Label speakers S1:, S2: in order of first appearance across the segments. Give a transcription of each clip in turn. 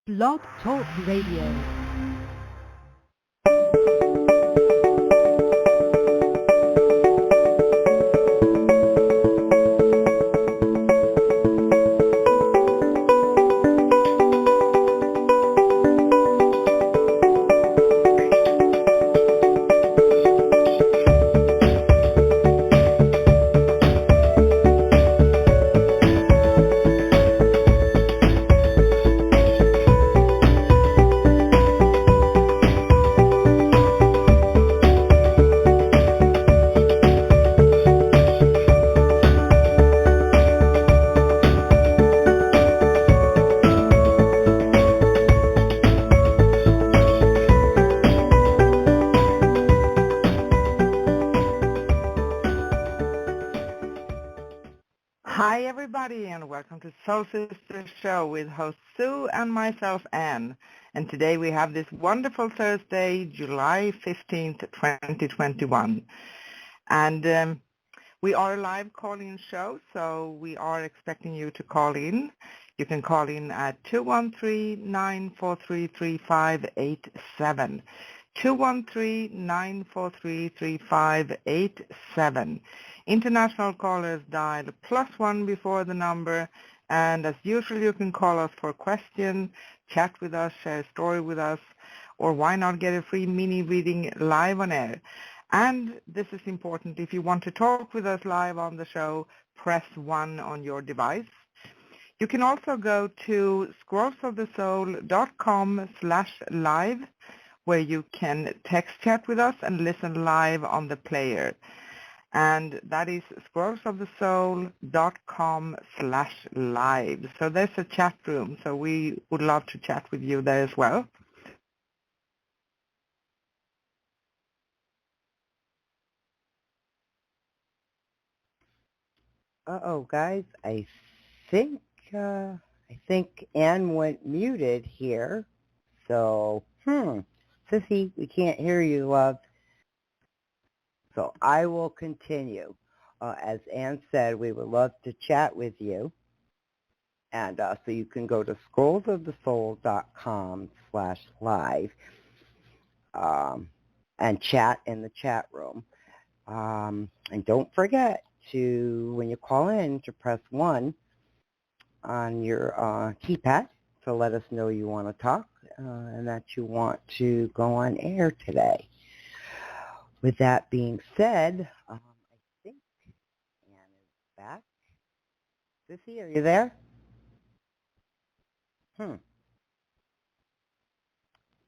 S1: Blog Talk Radio.
S2: Hi everybody and welcome to Soul Sister Show with host Sue and myself Anne. And today we have this wonderful Thursday, July 15th, 2021. And we are a live call-in show, so we are expecting you to call in. You can call in at 213-943-3587. 213-943-3587. International callers dial +1 before the number, and as usual you can call us for a question, chat with us, share a story with us, or why not get a free mini reading live on air. And this is important, if you want to talk with us live on the show, press 1 on your device. You can also go to scrollsofthesoul.com/live, where you can text chat with us and listen live on the player. And that is scrollsofthesoul.com/live. So there's a chat room, so we would love to chat with you there as well.
S3: Uh-oh, guys, I think Anne went muted here. So, Sissy, we can't hear you, love. So I will continue. As Anne said, we would love to chat with you. And so you can go to scrollsofthesoul.com/live and chat in the chat room. And don't forget to, when you call in, to press 1 on your keypad to let us know you want to talk and that you want to go on air today. With that being said, I think Anne is back. Sissy, are you there?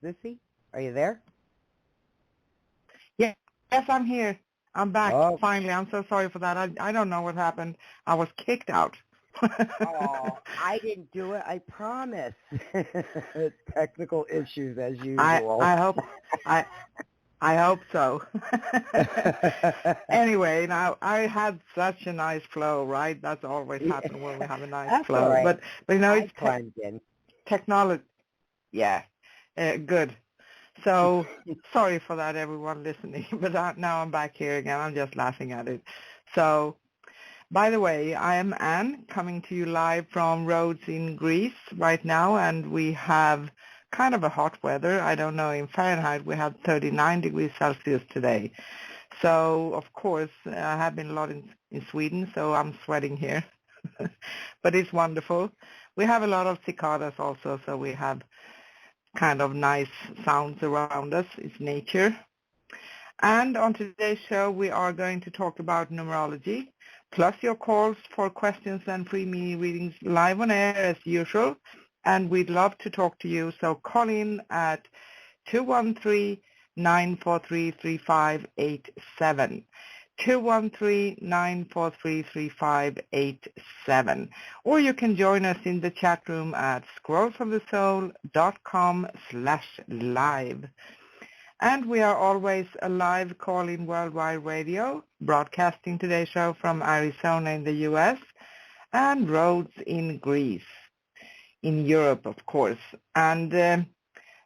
S3: Sissy, are you there?
S2: Yes, I'm here. I'm back,
S3: Oh.
S2: finally. I'm so sorry for that. I don't know what happened. I was kicked out.
S3: Oh, I didn't do it. I promise. Technical issues as usual.
S2: I hope so. Anyway, now I had such a nice flow, right? That's always happens when we have a nice flow.
S3: All right.
S2: But you know, it's technology. Yeah, good. So sorry for that, everyone listening. But now I'm back here again. I'm just laughing at it. So, by the way, I am Anne, coming to you live from Rhodes in Greece right now, and we have kind of a hot weather. I don't know, in Fahrenheit we have 39 degrees Celsius today. So, of course, I have been a lot in Sweden, so I'm sweating here. But it's wonderful. We have a lot of cicadas also, so we have kind of nice sounds around us. It's nature. And on today's show, we are going to talk about numerology, plus your calls for questions and free mini readings live on air as usual. And we'd love to talk to you, so call in at 213-943-3587. 213-943-3587. Or you can join us in the chat room at scrollsofthesoul.com/live. And we are always a live call-in worldwide radio, broadcasting today's show from Arizona in the U.S. and Rhodes in Greece, in Europe, of course. And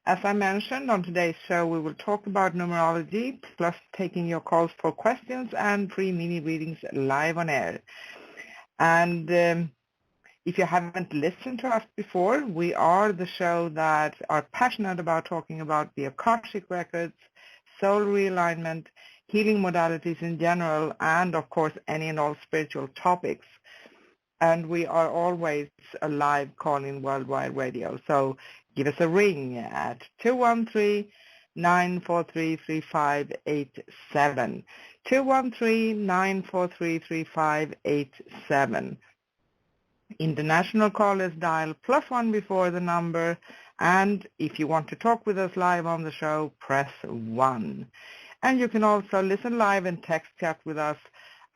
S2: as I mentioned, on today's show, we will talk about numerology, plus taking your calls for questions and free mini readings live on air. And If you haven't listened to us before, we are the show that are passionate about talking about the Akashic records, soul realignment, healing modalities in general, and of course any and all spiritual topics. And we are always a live call-in worldwide radio. So give us a ring at 213-943-3587. 213-943-3587. International callers dial +1 before the number. And if you want to talk with us live on the show, press 1. And you can also listen live and text chat with us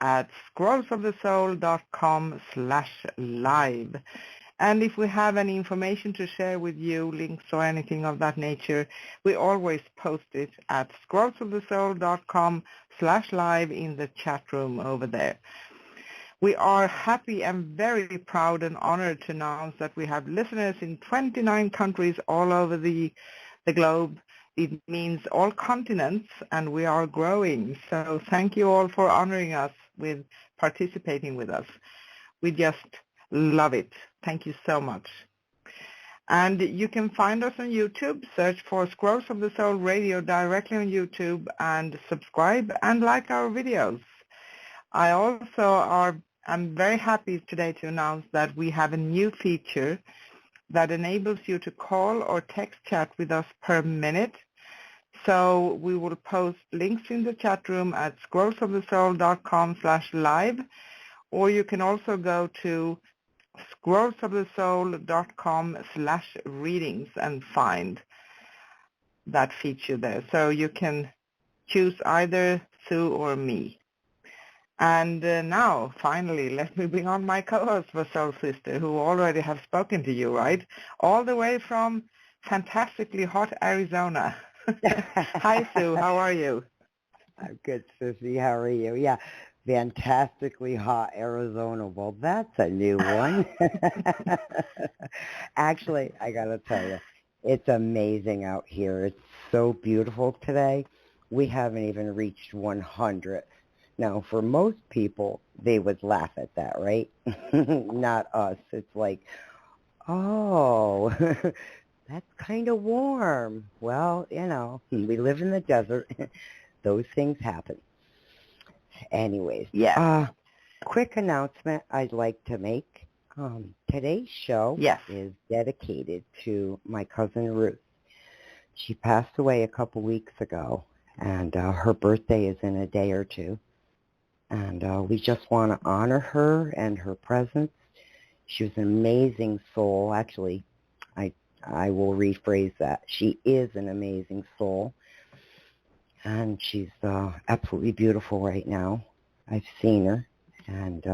S2: at scrollsofthesoul.com/live. And if we have any information to share with you, links or anything of that nature, we always post it at scrollsofthesoul.com/live in the chat room over there. We are happy and very proud and honored to announce that we have listeners in 29 countries all over the globe. It means all continents, and we are growing. So thank you all for honoring us with participating with us. We just love it. Thank you so much. And you can find us on YouTube. Search for Scrolls of the Soul Radio directly on YouTube and subscribe and like our videos. I'm very happy today to announce that we have a new feature that enables you to call or text chat with us per minute. So we will post links in the chat room at scrollsofthesoul.com/live, or you can also go to scrollsofthesoul.com/readings and find that feature there. So you can choose either Sue or me. And now, finally, let me bring on my co-host for Soul Sister, who already have spoken to you, right? All the way from fantastically hot Arizona. Hi, Sue. How are you?
S3: I'm good, Sissy. How are you? Yeah, fantastically hot Arizona. Well, that's a new one. Actually, I got to tell you, it's amazing out here. It's so beautiful today. We haven't even reached 100. Now, for most people, they would laugh at that, right? Not us. It's like, oh, that's kind of warm. Well, you know, we live in the desert. Those things happen. Anyways,
S2: Yes.
S3: Quick announcement I'd like to make. Today's show
S2: Yes.
S3: is dedicated to my cousin Ruth. She passed away a couple weeks ago, and her birthday is in a day or two. And we just want to honor her and her presence. She was an amazing soul. Actually, I will rephrase that. She is an amazing soul. And she's absolutely beautiful right now. I've seen her, and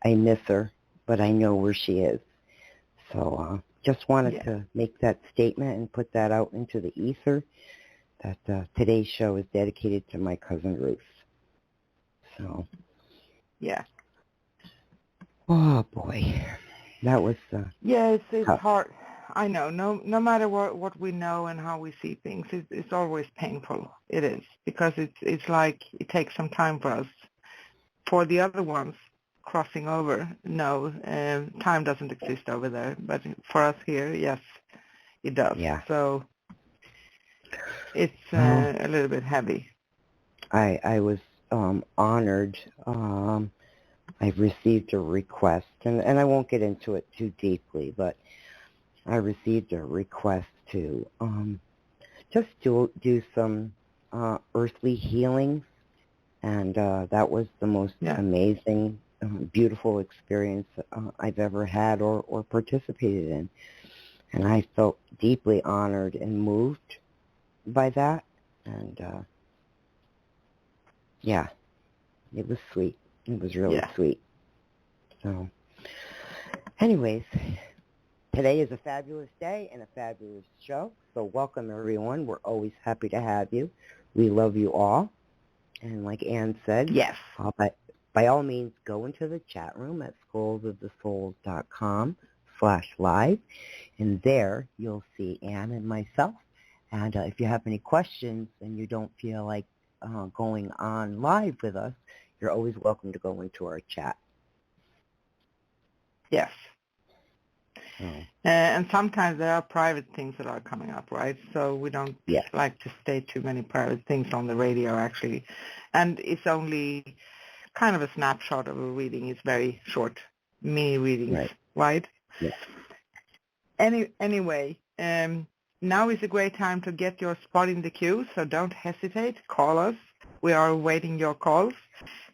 S3: I miss her, but I know where she is. So just wanted to make that statement and put that out into the ether that today's show is dedicated to my cousin Ruth. So,
S2: yeah.
S3: Oh boy, that was.
S2: Yeah, it's hard. I know. No matter what we know and how we see things, it's always painful. It is, because it's like it takes some time for us. For the other ones crossing over, no, time doesn't exist over there. But for us here, yes, it does.
S3: Yeah.
S2: So it's a little bit heavy.
S3: I was honored. I received a request, and I won't get into it too deeply, but I received a request to just do some earthly healings, and that was the most amazing, beautiful experience I've ever had or participated in. And I felt deeply honored and moved by that, and yeah, it was sweet. It was really sweet. So, anyways, today is a fabulous day and a fabulous show. So welcome, everyone. We're always happy to have you. We love you all. And like Anne said, by all means, go into the chat room at scrollsofthesoul.com/live. And there you'll see Anne and myself. And if you have any questions and you don't feel like going on live with us, you're always welcome to go into our chat.
S2: Yes.
S3: Oh.
S2: And sometimes there are private things that are coming up, right? So we don't
S3: Yeah.
S2: like to state too many private things on the radio, actually. And it's only kind of a snapshot of a reading. It's very short, mini readings,
S3: Right.
S2: right?
S3: Yeah.
S2: Anyway, now is a great time to get your spot in the queue, so don't hesitate. Call us. We are awaiting your calls.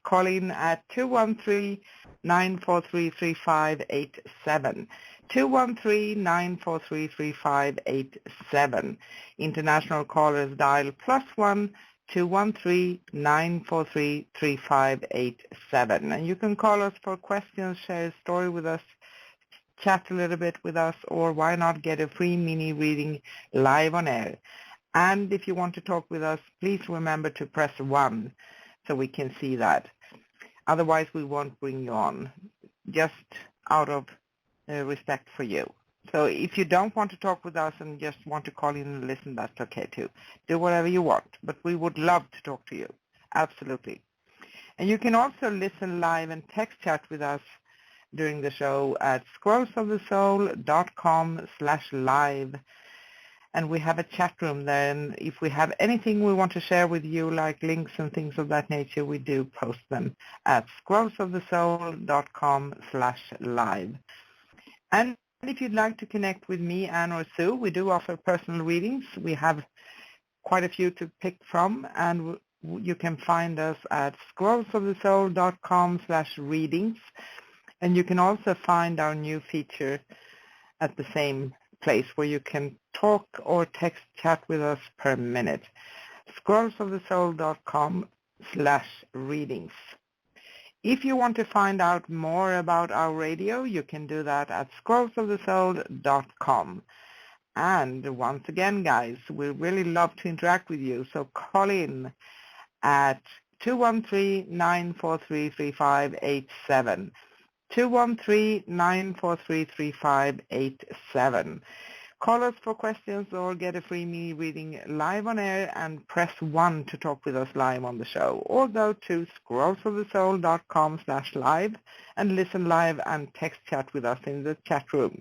S2: Call in at 213-943-3587. 213-943-3587. International callers dial +1 213-943-3587. And you can call us for questions, share a story with us, chat a little bit with us, or why not get a free mini reading live on air. And if you want to talk with us, please remember to press 1 so we can see that. Otherwise, we won't bring you on, just out of respect for you. So if you don't want to talk with us and just want to call in and listen, that's okay too. Do whatever you want, but we would love to talk to you. Absolutely. And you can also listen live and text chat with us during the show at scrollsofthesoul.com/live. And we have a chat room there, and if we have anything we want to share with you, like links and things of that nature, we do post them at scrollsofthesoul.com/live. And if you'd like to connect with me, Anne, or Sue, we do offer personal readings. We have quite a few to pick from, and you can find us at scrollsofthesoul.com/readings. And you can also find our new feature at the same place where you can talk or text chat with us per minute. scrollsofthesoul.com/readings. If you want to find out more about our radio, you can do that at scrollsofthesoul.com. And once again, guys, we really love to interact with you, so call in at 213-943-3587. 213-943-3587. Call us for questions or get a free mini reading live on air and press 1 to talk with us live on the show. Or go to scrollsofthesoul.com/live and listen live and text chat with us in the chat room.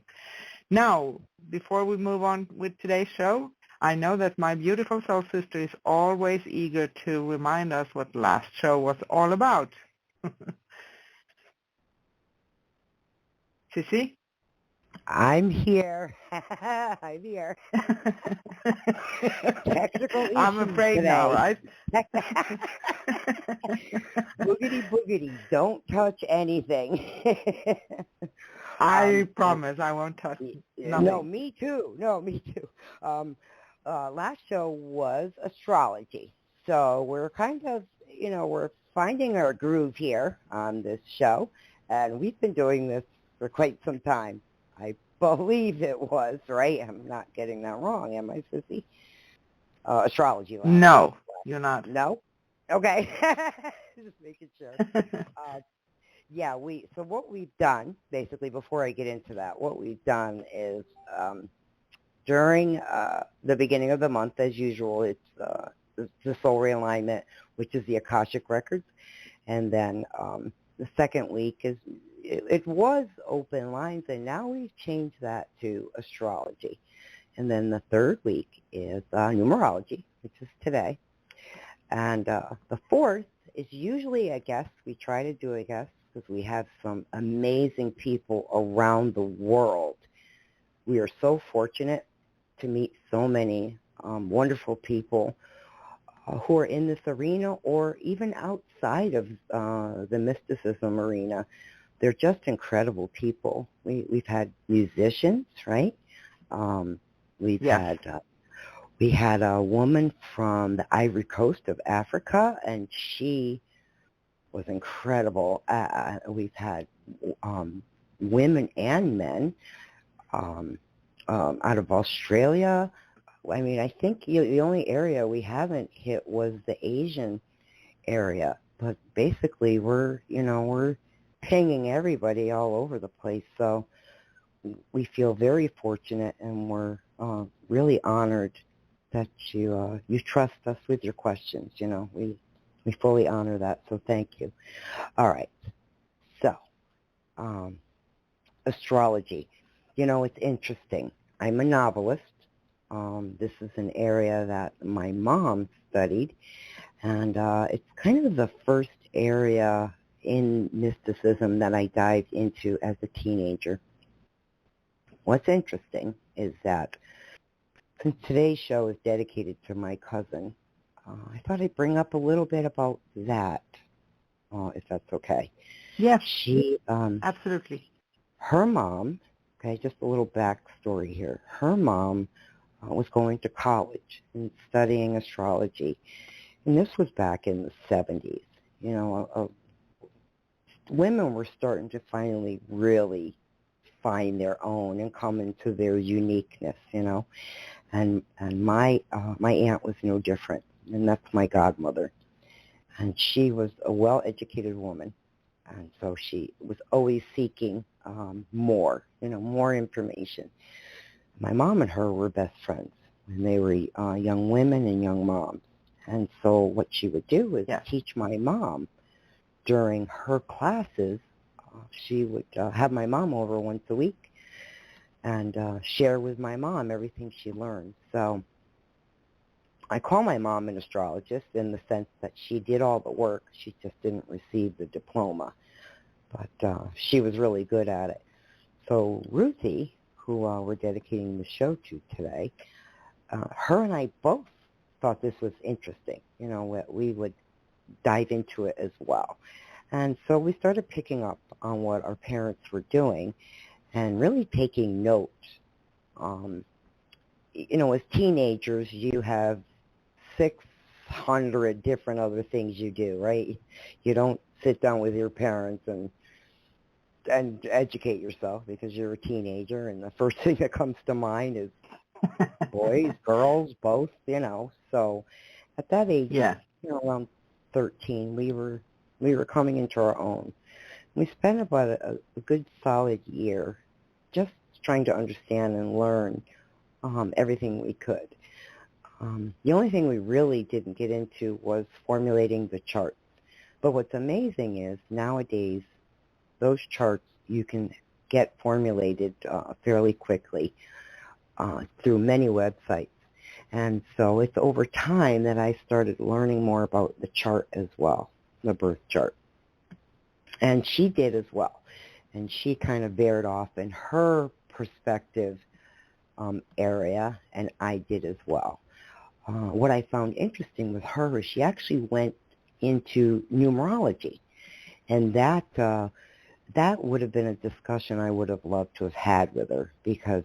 S2: Now, before we move on with today's show, I know that my beautiful soul sister is always eager to remind us what last show was all about. Sissy?
S3: I'm here. I'm here. Technical issues
S2: I'm afraid
S3: today.
S2: now, right?
S3: Boogity boogity. Don't touch anything.
S2: I promise I won't touch nothing.
S3: No, me too. No, me too. Last show was astrology. So we're kind of, we're finding our groove here on this show. And we've been doing this for quite some time. I believe it was, right? I'm not getting that wrong, am I, Sissy? Astrology.
S2: No, you're not.
S3: No? Okay. Just making sure. Yeah, so what we've done, basically, before I get into that, what we've done is during the beginning of the month, as usual, it's the soul realignment, which is the Akashic Records. And then the second week it was open lines, and now we've changed that to astrology. And then the third week is numerology, which is today. And the fourth is usually a guest. We try to do a guest because we have some amazing people around the world. We are so fortunate to meet so many wonderful people who are in this arena or even outside of the mysticism arena. They're just incredible people. We've had musicians, right? We had a woman from the Ivory Coast of Africa, and she was incredible. We've had women and men out of Australia. I mean, I think the only area we haven't hit was the Asian area, but basically we're pinging everybody all over the place. So we feel very fortunate, and we're really honored that you trust us with your questions. We fully honor that, so thank you. All right, so astrology. It's interesting. I'm a novelist. This is an area that my mom studied, and it's kind of the first area in mysticism that I dived into as a teenager. What's interesting is that since today's show is dedicated to my cousin, I thought I'd bring up a little bit about that, if that's okay.
S2: Yes,
S3: She,
S2: absolutely.
S3: her mom, okay, just a little backstory here. Her mom was going to college and studying astrology, and this was back in the 70s. Women were starting to finally really find their own and come into their uniqueness, and my aunt was no different, and that's my godmother, and she was a well-educated woman, and so she was always seeking more information. My mom and her were best friends when they were young women and young moms, and so what she would do was teach my mom during her classes. She would have my mom over once a week and share with my mom everything she learned. So I call my mom an astrologist in the sense that she did all the work. She just didn't receive the diploma, but she was really good at it. So Ruthie, who we're dedicating the show to today, her and I both thought this was interesting. We would dive into it as well. And so we started picking up on what our parents were doing and really taking note. As teenagers, you have 600 different other things you do, right? You don't sit down with your parents and educate yourself because you're a teenager, and the first thing that comes to mind is boys, girls, both, So at that age, around 13, we were coming into our own. We spent about a good solid year just trying to understand and learn everything we could. The only thing we really didn't get into was formulating the charts. But what's amazing is nowadays those charts you can get formulated fairly quickly through many websites. And so it's over time that I started learning more about the chart as well, the birth chart. And she did as well. And she kind of bared off in her perspective area, and I did as well. What I found interesting with her is she actually went into numerology. And that would have been a discussion I would have loved to have had with her because,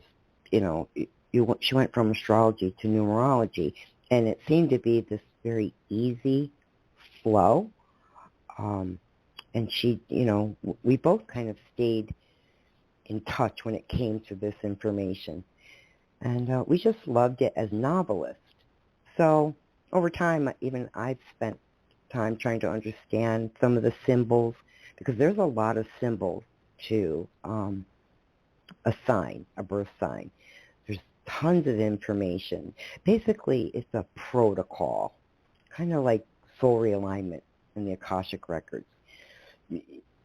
S3: she went from astrology to numerology, and it seemed to be this very easy flow. And she, we both kind of stayed in touch when it came to this information. And we just loved it as novelists. So over time, even I've spent time trying to understand some of the symbols, because there's a lot of symbols to a sign, a birth sign. There's tons of information. Basically, it's a protocol, kind of like soul realignment in the Akashic Records.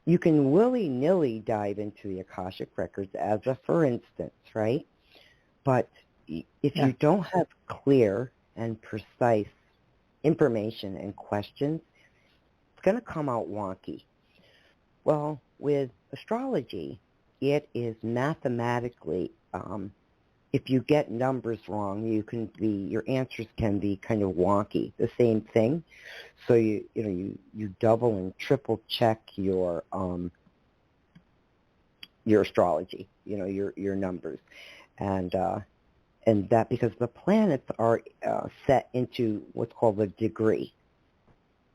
S3: You can willy-nilly dive into the Akashic Records as a for instance, right? But if you don't have clear and precise information and questions, it's going to come out wonky. Well, with astrology, it is mathematically, if you get numbers wrong, your answers can be kind of wonky. The same thing. So you double and triple check your astrology, your numbers, and that because the planets are set into what's called a degree,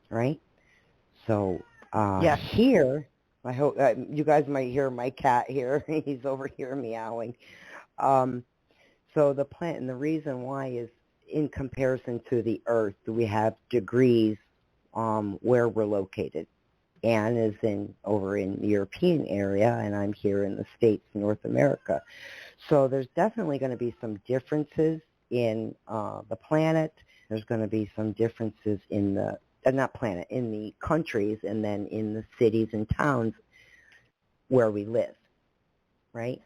S3: right? So here, I hope you guys might hear my cat here. He's over here meowing. So the planet, and the reason why is in comparison to the Earth, we have degrees where we're located. Anne is over in the European area, and I'm here in the States, North America. So there's definitely going to be some differences in the planet. There's going to be some differences in the, in the countries, and then in the cities and towns where we live, right?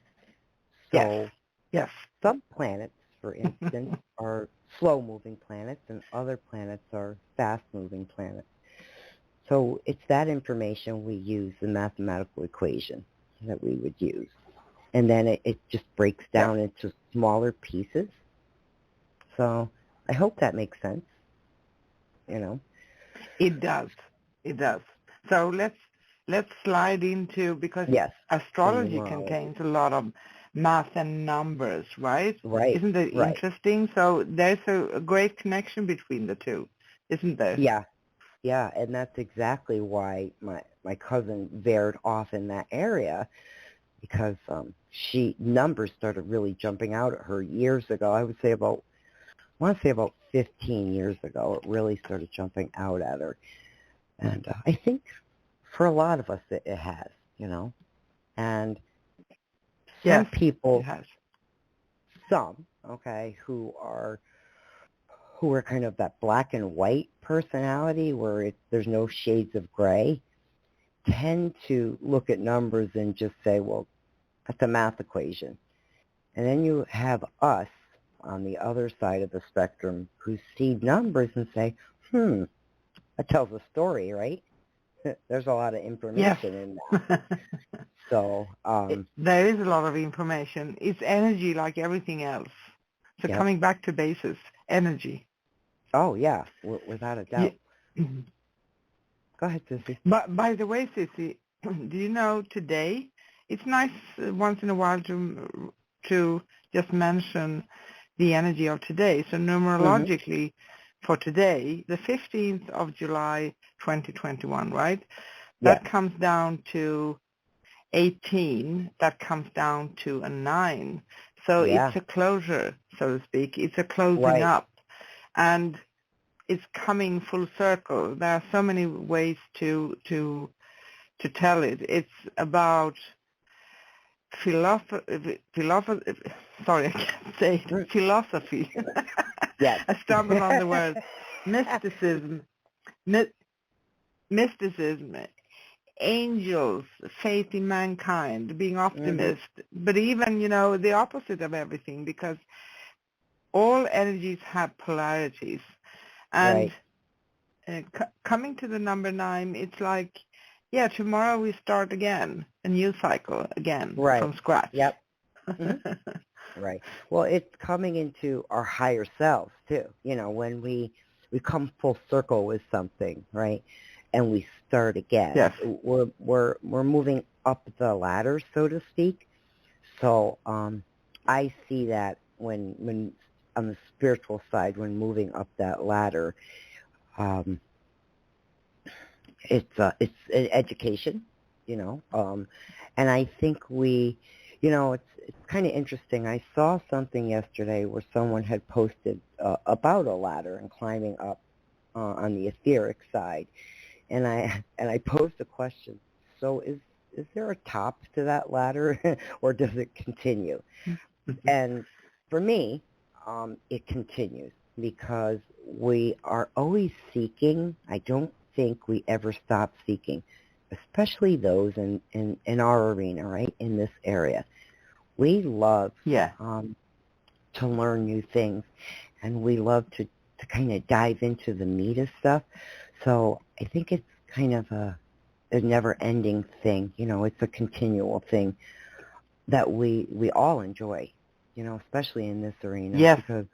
S2: Yes.
S3: So
S2: Yes.
S3: some planets, for instance, are slow-moving planets, and other planets are fast-moving planets. So it's that information we use, the mathematical equation that we would use. And then it just breaks down into smaller pieces. So I hope that makes sense, you know.
S2: It does. It does. So let's slide into, because
S3: Yes.
S2: astrology
S3: Numerology.
S2: contains a lot of math and numbers, right?
S3: Right.
S2: Isn't it
S3: Right.
S2: interesting? So there's a great connection between the two, isn't there?
S3: Yeah. Yeah, and that's exactly why my cousin veered off in that area, because numbers started really jumping out at her years ago. I want to say about 15 years ago, it really started jumping out at her. And I think for a lot of us it has, you know. And some
S2: Yes,
S3: people,
S2: it has.
S3: okay, who are kind of that black and white personality where there's no shades of gray, tend to look at numbers and just say, well, that's a math equation. And then you have us on the other side of the spectrum who see numbers and say, that tells a story, right? There's a lot of information in that. So
S2: there is a lot of information. It's energy like everything else. So coming back to basis, energy.
S3: Oh, yeah, without a doubt.
S2: Yeah.
S3: Go ahead, Sissy.
S2: But by the way, Sissy, do you know today, it's nice once in a while to just mention the energy of today. So numerologically, for today, the 15th of July, 2021, right? That comes down to 18. That comes down to a 9. So it's a closure, so to speak. It's a closing up. And it's coming full circle. There are so many ways to tell it. It's about philosophy. Sorry, I can't say it. Philosophy. I stumbled on the word. Mysticism. Mysticism. Angels, faith in mankind, being optimist, but even, the opposite of everything, because all energies have polarities. And coming to the number 9, it's like, tomorrow we start again, a new cycle again from scratch.
S3: Yep. Right. Well, it's coming into our higher selves too. When we come full circle with something, right, and we start again.
S2: Yes.
S3: We're moving up the ladder, so to speak. So I see that when on the spiritual side, when moving up that ladder, it's an education, and I think it's kind of interesting. I saw something yesterday where someone had posted about a ladder and climbing up on the etheric side, and I posed a question. So is there a top to that ladder, or does it continue? And for me, it continues, because we are always seeking. I don't think we ever stop seeking, especially those in our arena, right, in this area. We love to learn new things, and we love to kind of dive into the meat of stuff. So I think it's kind of a never-ending thing. It's a continual thing that we all enjoy, especially in this arena.
S2: Yes.
S3: Because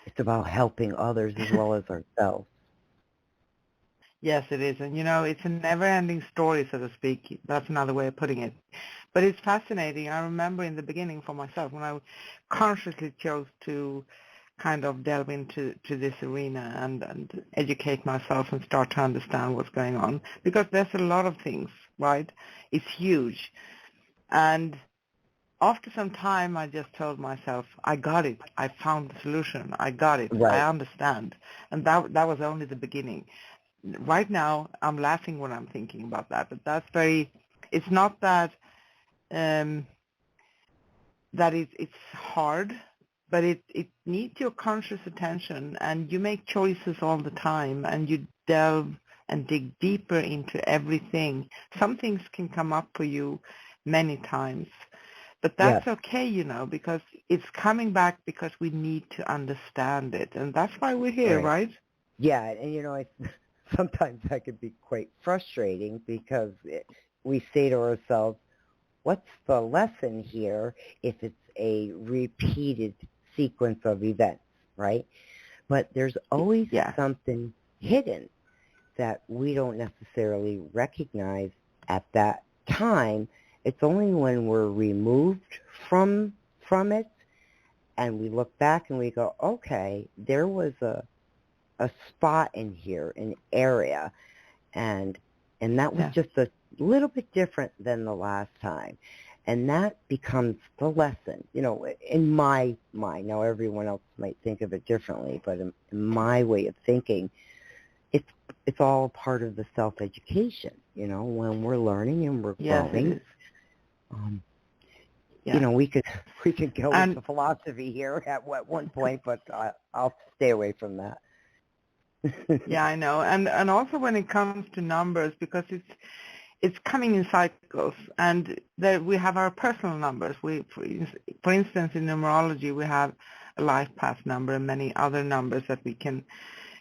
S3: it's about helping others as well as ourselves.
S2: Yes, it is. And, it's a never-ending story, so to speak. That's another way of putting it. But it's fascinating. I remember in the beginning for myself when I consciously chose to kind of delve into this arena and educate myself and start to understand what's going on. Because there's a lot of things, right? It's huge. And after some time, I just told myself, I got it. I found the solution. I got it.
S3: Right.
S2: I understand. And that was only the beginning. Right now, I'm laughing when I'm thinking about that, but it's not that it's hard, but it needs your conscious attention, and you make choices all the time, and you delve and dig deeper into everything. Some things can come up for you many times, But
S3: Yes.
S2: that's okay, because it's coming back because we need to understand it. And that's why we're here,
S3: Right.
S2: right?
S3: Yeah, and sometimes that could be quite frustrating because we say to ourselves, what's the lesson here if it's a repeated sequence of events, right? But there's always
S2: Yeah.
S3: something hidden that we don't necessarily recognize at that time. It's only when we're removed from it and we look back and we go, okay, there was a spot in here, an area, and that was
S2: Yeah.
S3: just a little bit different than the last time. And that becomes the lesson, in my mind. Now, everyone else might think of it differently, but in my way of thinking, it's all part of the self-education, when we're learning and we're
S2: Yes, it
S3: growing.
S2: is.
S3: Yeah. We could go
S2: And
S3: into philosophy here at one point, but I'll stay away from that.
S2: yeah, I know. And also when it comes to numbers, because it's coming in cycles, and we have our personal numbers. For instance, in numerology, we have a life path number and many other numbers that we can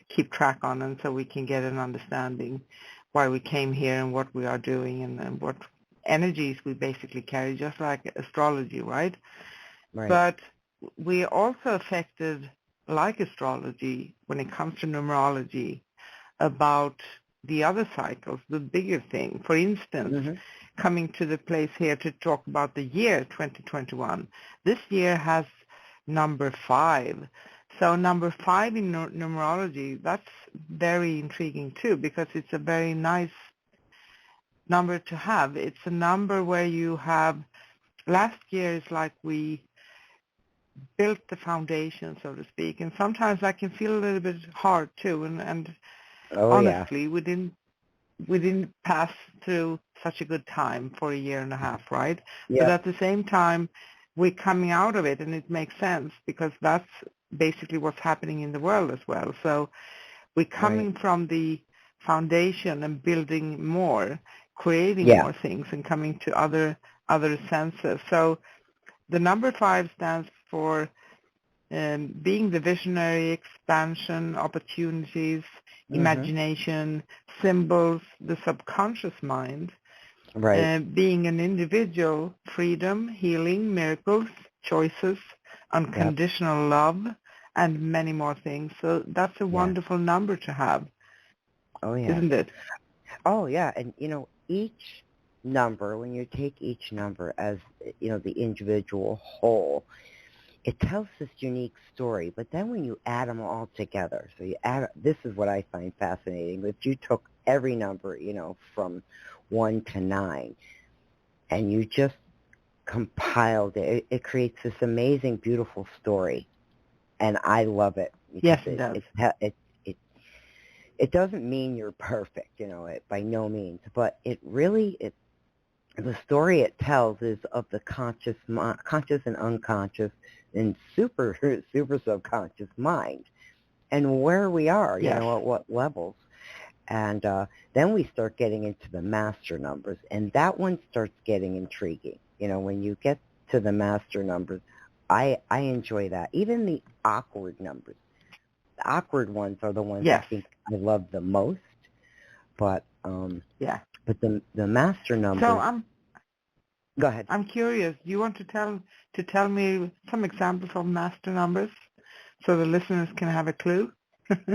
S2: keep track on, and so we can get an understanding why we came here and what we are doing and what energies we basically carry, just like astrology, right?
S3: Right.
S2: But we are also affected, like astrology, when it comes to numerology, about the other cycles, the bigger thing. For instance, coming to the place here to talk about the year 2021. This year has number 5. So number 5 in numerology, that's very intriguing too, because it's a very nice number to have. It's a number where you have, last year is like we built the foundation, so to speak, and sometimes that can feel a little bit hard too, and honestly, we didn't pass through such a good time for a year and a half, right?
S3: Yep.
S2: But at the same time, we're coming out of it, and it makes sense because that's basically what's happening in the world as well. So we're coming from the foundation and building more, creating more things, and coming to other senses. So the number 5 stands for being the visionary, expansion, opportunities, imagination, symbols, the subconscious mind, being an individual, freedom, healing, miracles, choices, unconditional love, and many more things. So that's a wonderful number to have.
S3: Oh, yeah.
S2: Isn't it?
S3: Oh, yeah. And, each number, when you take each number as, the individual whole, it tells this unique story. But then when you add them all together, so you add, this is what I find fascinating. If you took every number, from 1 to 9, and you just compiled it, it creates this amazing, beautiful story. And I love it.
S2: Yes, it does.
S3: It doesn't mean you're perfect, by no means. But it really, the story it tells is of the conscious and unconscious and super subconscious mind, and where we are, at what levels. And then we start getting into the master numbers, and that one starts getting intriguing. When you get to the master numbers, I enjoy that. Even the awkward numbers. The awkward ones are the ones I think I love the most. But but the master numbers.
S2: So
S3: go ahead.
S2: I'm curious. Do you want to tell me some examples of master numbers so the listeners can have a clue?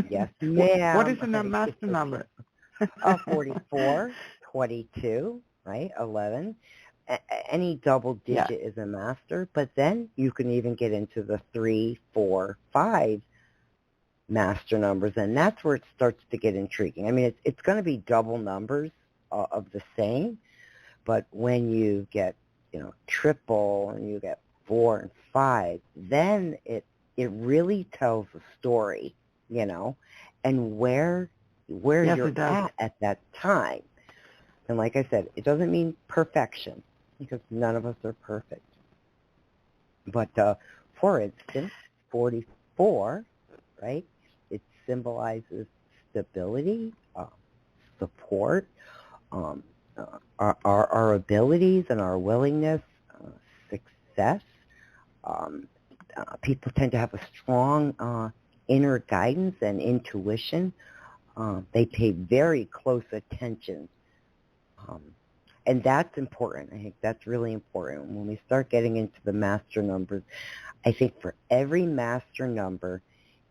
S3: Yes, ma'am.
S2: What is a master number?
S3: 44, 22, right? 11. Any double digit is a master, but then you can even get into the 3, 4, 5 master numbers, and that's where it starts to get intriguing. I mean, it's going to be double numbers of the same, but when you get, triple and you get 4 and 5, then it really tells a story, and where you're at that time. And like I said, it doesn't mean perfection, because none of us are perfect. But for instance, 44, right? It symbolizes stability, support, our abilities and our willingness, success. People tend to have a strong inner guidance and intuition. They pay very close attention. And that's important. I think that's really important. When we start getting into the master numbers, I think for every master number,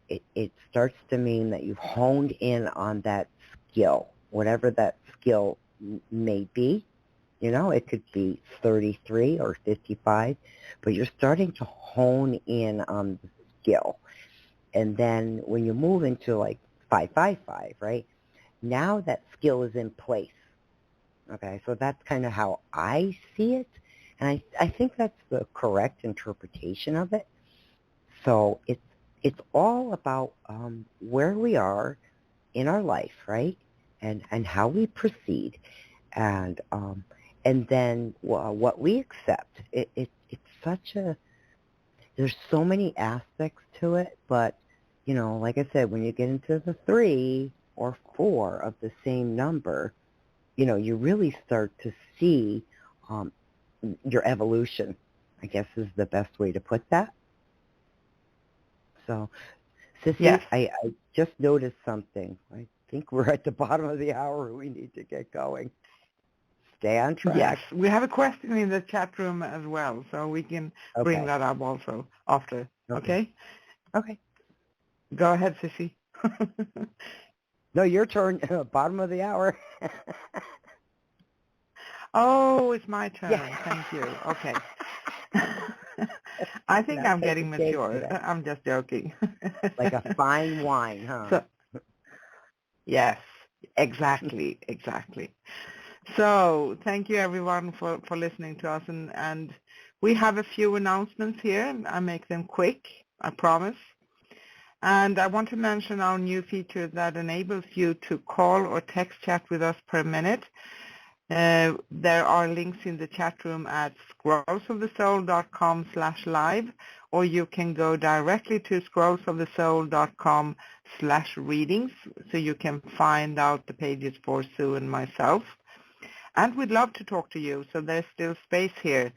S3: it starts to mean that you've honed in on that skill, whatever that skill may be. You know, it could be 33 or 55, but you're starting to hone in on the skill. And then when you move into like 555, right, now that skill is in place. Okay, so that's kind of how I see it, and I think that's the correct interpretation of it. So it's all about where we are in our life, right, and how we proceed, and then what we accept. It's such a, there's so many aspects to it, but you know, like I said, when you get into the 3 or 4 of the same number, you know, you really start to see your evolution, I guess is the best way to put that. So, Sissy,
S2: Yes.
S3: I just noticed something. I think we're at the bottom of the hour. We need to get going. Stay on track.
S2: Yes, we have a question in the chat room as well, so we can bring that up also after. Okay?
S3: Okay.
S2: Go ahead, Sissy.
S3: No, your turn. Bottom of the hour.
S2: Oh, it's my turn.
S3: Yeah.
S2: Thank you. Okay. I think I'm getting mature. I'm just joking.
S3: Like a fine wine, huh?
S2: So, yes, exactly. So thank you everyone for listening to us, and we have a few announcements here. I make them quick, I promise. And I want to mention our new feature that enables you to call or text chat with us per minute. There are links in the chat room at scrollsofthesoul.com/live, or you can go directly to scrollsofthesoul.com/readings, so you can find out the pages for Sue and myself. And we'd love to talk to you, so there's still space here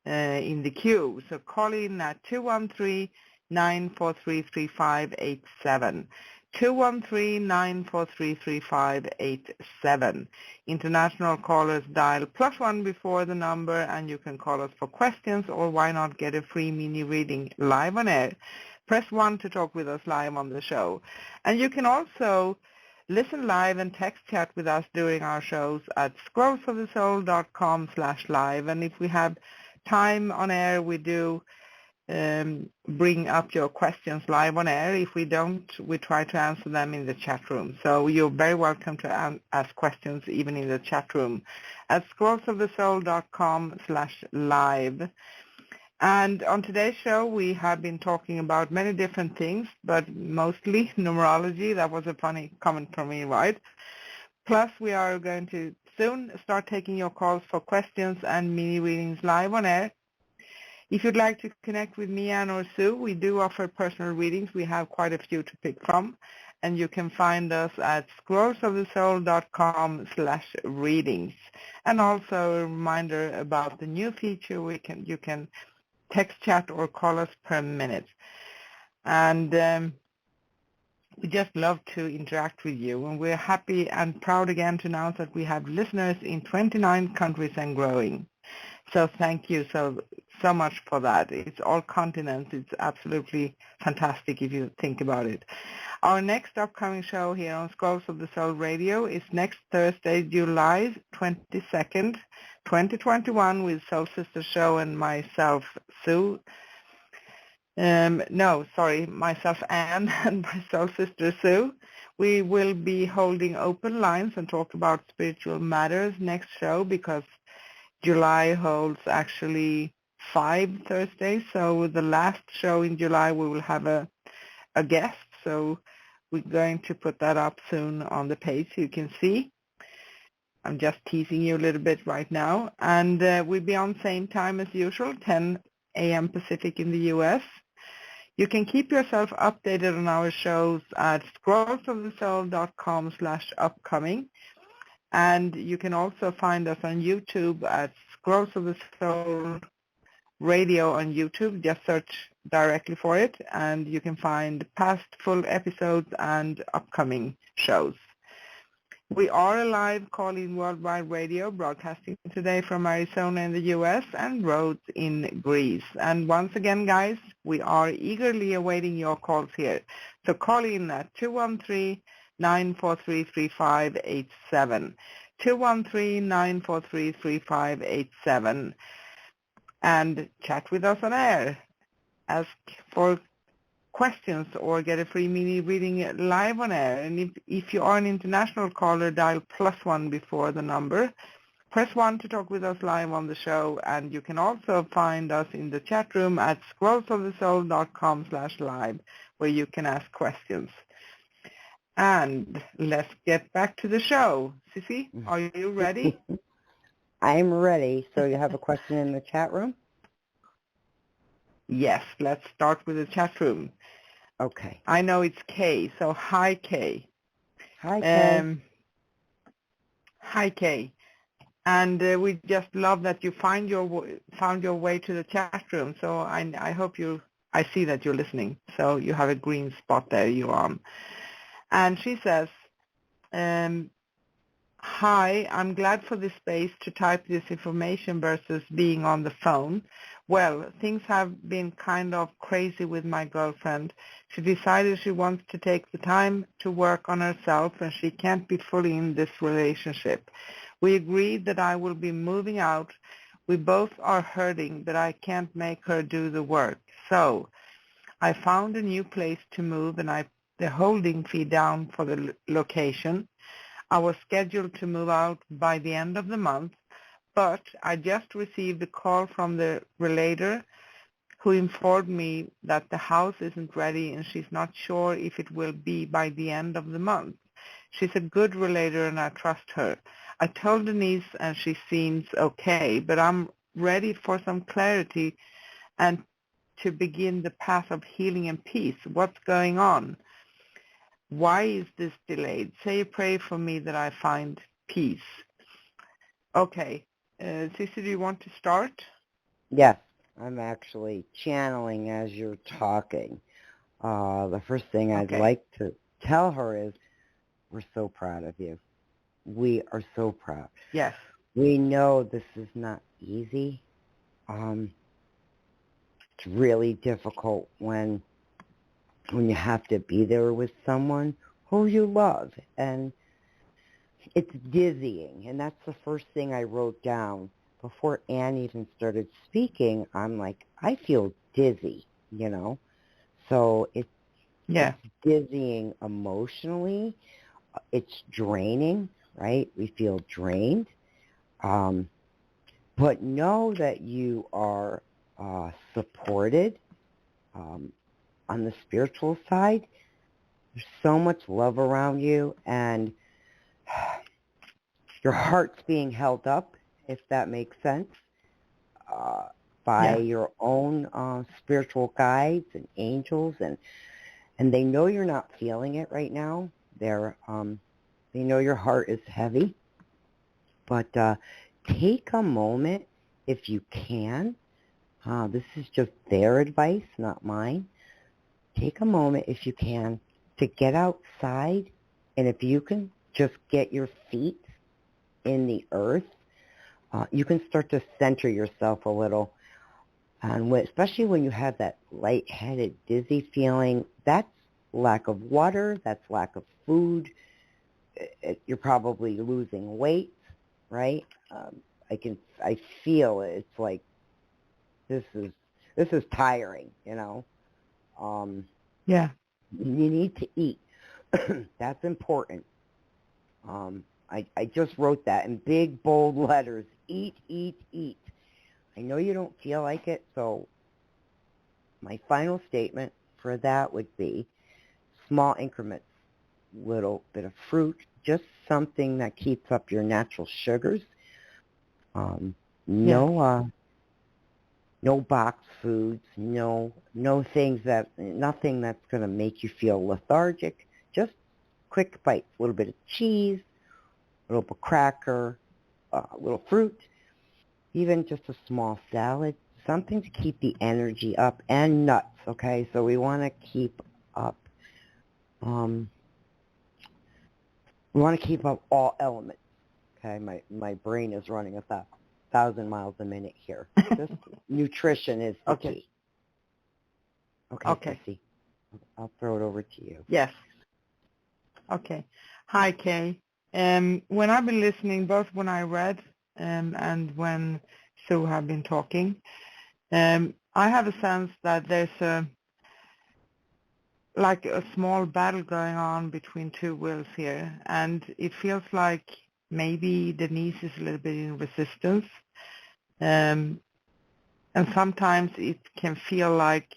S2: in the queue. So call in at 213-943-3587. 213-943-3587. International callers dial +1 before the number, and you can call us for questions, or why not get a free mini reading live on air. Press 1 to talk with us live on the show. And you can also listen live and text chat with us during our shows at scrollsofthesoul.com/live. And if we have time on air, we do bring up your questions live on air. If we don't, we try to answer them in the chat room. So you're very welcome to ask questions even in the chat room at scrollsofthesoul.com/live. And on today's show, we have been talking about many different things, but mostly numerology. That was a funny comment from me, right? Plus, we are going to soon start taking your calls for questions and mini readings live on air. If you'd like to connect with me, Anne, or Sue, we do offer personal readings. We have quite a few to pick from, and you can find us at scrollsofthesoul.com/readings. And also a reminder about the new feature. You can text chat or call us per minute. And we just love to interact with you. And we're happy and proud again to announce that we have listeners in 29 countries and growing. So thank you so much for that. It's all continents. It's absolutely fantastic if you think about it. Our next upcoming show here on Scrolls of the Soul Radio is next Thursday, July 22nd, 2021, with Soul Sister Show and myself, Sue. Myself, Anne, and my Soul Sister, Sue. We will be holding open lines and talk about spiritual matters next show, because July holds actually 5 Thursdays. So the last show in July, we will have a guest. So we're going to put that up soon on the page so you can see. I'm just teasing you a little bit right now. And we'll be on same time as usual, 10 a.m. Pacific in the U.S. You can keep yourself updated on our shows at scrollsofthesoul.com/upcoming. And you can also find us on YouTube at Scrolls of the Soul Radio on YouTube. Just search directly for it, and you can find past full episodes and upcoming shows. We are a live call-in worldwide radio broadcasting today from Arizona in the U.S. and Rhodes in Greece. And once again, guys, we are eagerly awaiting your calls here. So call in at 213-943-3587, 213-943-3587, and chat with us on air. Ask for questions or get a free mini reading live on air. And if you are an international caller, dial +1 before the number. Press 1 to talk with us live on the show, and you can also find us in the chat room at scrollsofthesoul.com/live, where you can ask questions. And let's get back to the show. Sissy, are you ready?
S3: I'm ready. So you have a question in the chat room?
S2: Yes, let's start with the chat room.
S3: Okay.
S2: I know it's Kay, so hi, Kay.
S3: Hi, Kay.
S2: Hi, Kay. And we just love that you found your way to the chat room. So I hope I see that you're listening. So you have a green spot there you're on. And she says, hi, I'm glad for this space to type this information versus being on the phone. Well, things have been kind of crazy with my girlfriend. She decided she wants to take the time to work on herself, and she can't be fully in this relationship. We agreed that I will be moving out. We both are hurting, but I can't make her do the work. So I found a new place to move, and I put the holding fee down for the location. I was scheduled to move out by the end of the month, but I just received a call from the relator who informed me that the house isn't ready and she's not sure if it will be by the end of the month. She's a good relator and I trust her. I told Denise and she seems okay, but I'm ready for some clarity and to begin the path of healing and peace. What's going on? Why is this delayed? Say a prayer for me that I find peace. Okay. Sissy, do you want to start?
S3: Yes, I'm actually channeling as you're talking. The first thing I'd like to tell her is we're so proud of you. We are so proud.
S2: Yes.
S3: We know this is not easy. It's really difficult when you have to be there with someone who you love. And it's dizzying. And that's the first thing I wrote down. Before Anne even started speaking, I'm like, I feel dizzy, you know. So it's dizzying emotionally. It's draining, right? We feel drained. But know that you are supported on the spiritual side. There's so much love around you, and your heart's being held up, if that makes sense, by your own spiritual guides and angels, and they know you're not feeling it right now. They know your heart is heavy, but take a moment if you can. This is just their advice, not mine. Take a moment if you can to get outside, and if you can just get your feet in the earth, you can start to center yourself a little. And especially when you have that lightheaded, dizzy feeling, that's lack of water, that's lack of food. You're probably losing weight, right? I feel it. It's like this is tiring, you know. You need to eat. That's important. I just wrote that in big, bold letters. Eat, eat, eat. I know you don't feel like it, so my final statement for that would be small increments, little bit of fruit, just something that keeps up your natural sugars. No boxed foods, nothing that's going to make you feel lethargic. Just quick bites, a little bit of cheese, a little bit of cracker, a little fruit, even just a small salad, something to keep the energy up, and nuts, okay? So we want to keep up, we want to keep up all elements, okay? My brain is running 1,000 miles a minute here. Just nutrition is the
S2: Okay.
S3: key.
S2: Okay.
S3: Sissy, I'll throw it over to you.
S2: Yes. Okay. Hi, Kay. When I've been listening, both when I read and when Sue have been talking, I have a sense that there's like a small battle going on between two wills here, and it feels like maybe Denise is a little bit in resistance, and sometimes it can feel like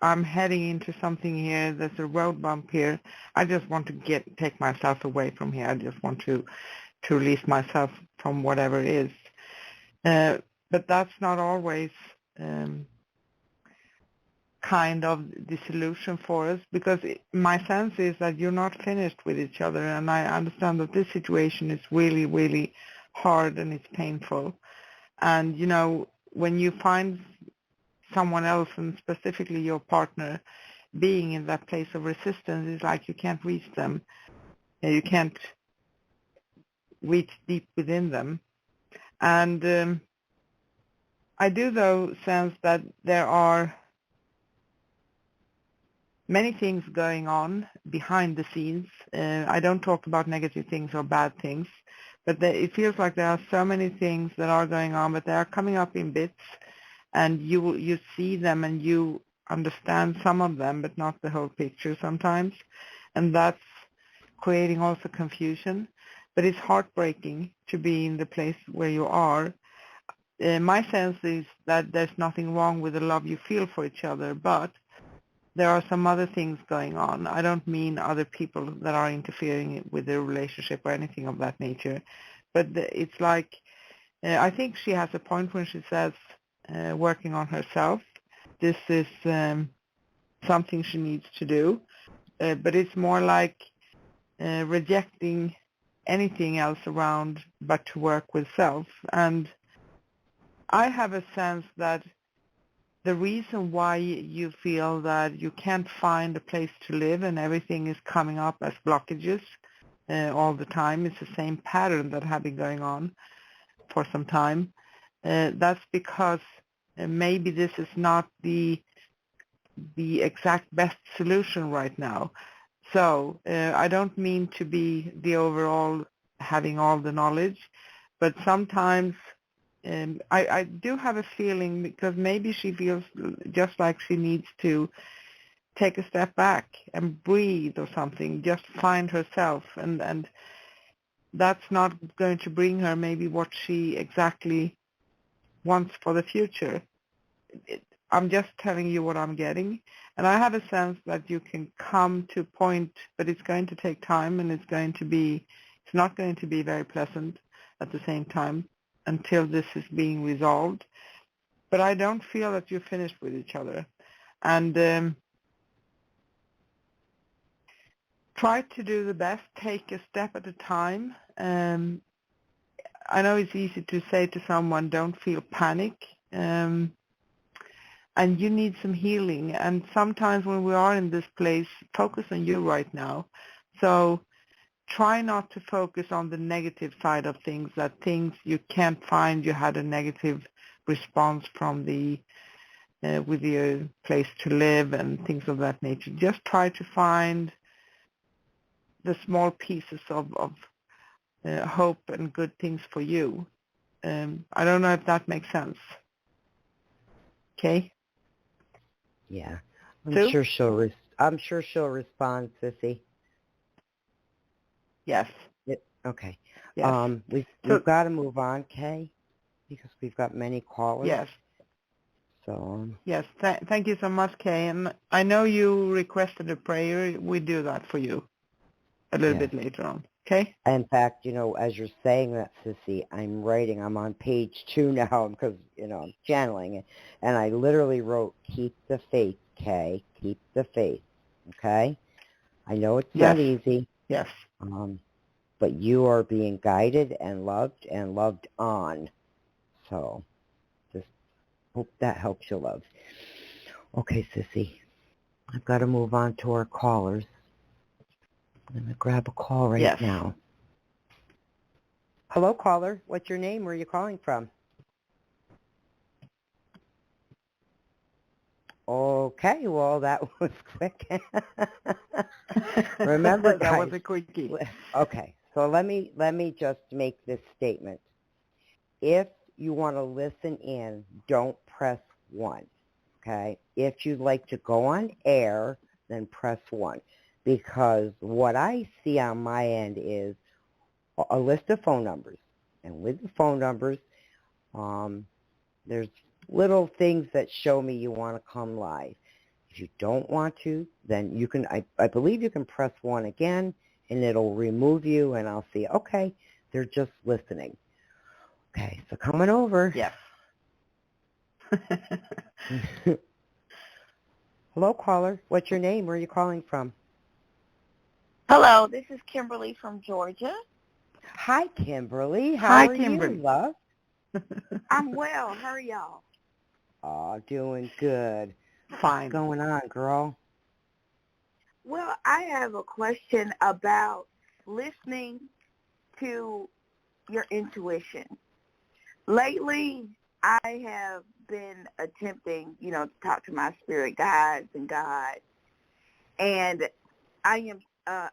S2: I'm heading into something here. There's a road bump here. I just want to take myself away from here. I just want to release myself from whatever it is. But that's not always kind of the solution for us, because my sense is that you're not finished with each other, and I understand that this situation is really, really hard and it's painful. And, you know, when you find someone else, and specifically your partner, being in that place of resistance, it's like you can't reach them. You can't reach deep within them. And I do, though, sense that there are many things going on behind the scenes. I don't talk about negative things or bad things, but it feels like there are so many things that are going on, but they are coming up in bits, and you see them and you understand some of them, but not the whole picture sometimes, and that's creating also confusion. But it's heartbreaking to be in the place where you are. My sense is that there's nothing wrong with the love you feel for each other, but there are some other things going on. I don't mean other people that are interfering with the relationship or anything of that nature, but it's like, I think she has a point when she says working on herself. This is something she needs to do, but it's more like rejecting anything else around but to work with self. And I have a sense that the reason why you feel that you can't find a place to live and everything is coming up as blockages all the time, it's the same pattern that has been going on for some time. That's because maybe this is not the exact best solution right now. So I don't mean to be the overall having all the knowledge, but sometimes I do have a feeling, because maybe she feels just like she needs to take a step back and breathe or something, just find herself, and that's not going to bring her maybe what she exactly wants for the future. I'm just telling you what I'm getting, and I have a sense that you can come to a point, but it's going to take time, and it's not going to be very pleasant at the same time until this is being resolved. But I don't feel that you're finished with each other. And try to do the best, take a step at a time. I know it's easy to say to someone, don't feel panic. And you need some healing. And sometimes when we are in this place, focus on you right now. So try not to focus on the negative side of things, that things you can't find, you had a negative response from with your place to live and things of that nature. Just try to find the small pieces of hope and good things for you. I don't know if that makes sense. Okay?
S3: Yeah.
S2: Sue?
S3: I'm sure she'll respond, Sissy.
S2: Yes.
S3: Okay.
S2: Yes.
S3: We've got to move on, Kay, because we've got many callers.
S2: Yes.
S3: So.
S2: Yes. Thank you so much, Kay. And I know you requested a prayer. We do that for you a little bit later on. Okay?
S3: In fact, as you're saying that, Sissy, I'm on page 2 now because, I'm channeling it. And I literally wrote, keep the faith, Kay. Keep the faith. Okay? I know it's not easy.
S2: Yes.
S3: But you are being guided and loved on. So just Hope that helps you, love. Okay, sissy. I've got to move on to our callers. I'm going to grab a call right
S2: Yes.
S3: now. Hello, caller. What's your name? Where are you calling from? Okay, well, that was quick. Remember,
S2: that was
S3: guys.
S2: a quickie.
S3: Okay, so let me just make this statement. If you want to listen in, don't press 1, okay? If you'd like to go on air, then press 1. Because what I see on my end is a list of phone numbers. And with the phone numbers, there's little things that show me you want to come live. If you don't want to, then you can, I believe you can press 1 again, and it'll remove you, and I'll see, okay, they're just listening. Okay, so coming over.
S2: Yes.
S3: Hello, caller. What's your name? Where are you calling from?
S4: Hello, this is Kimberly from Georgia.
S3: Hi, Kimberly. How
S2: Hi,
S3: are
S2: Kimberly.
S3: you, love?
S4: I'm well. How are y'all?
S3: Oh, doing good.
S2: Fine.
S3: What's going on, girl?
S4: Well, I have a question about listening to your intuition. Lately, I have been attempting, to talk to my spirit guides and God, and I am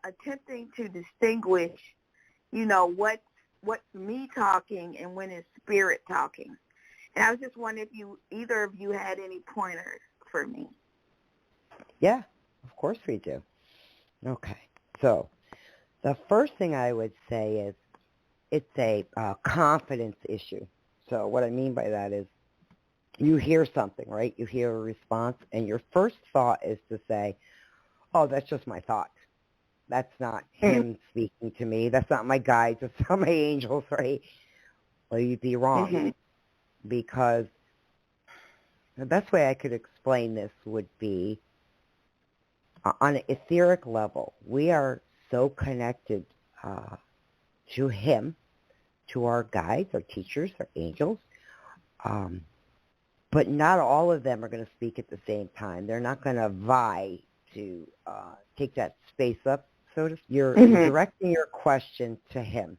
S4: attempting to distinguish, what's me talking and when it's spirit talking. And I was just wondering if either of you had any pointers for me.
S3: Yeah, of course we do. Okay, so the first thing I would say is it's a confidence issue. So what I mean by that is you hear something, right? You hear a response, and your first thought is to say, oh, that's just my thought. That's not him speaking to me. That's not my guides. That's not my angels, right? Well, you'd be wrong because the best way I could explain this would be on an etheric level. We are so connected to him, to our guides, our teachers, our angels, but not all of them are going to speak at the same time. They're not going to vie to take that space up. So you're directing your question to him,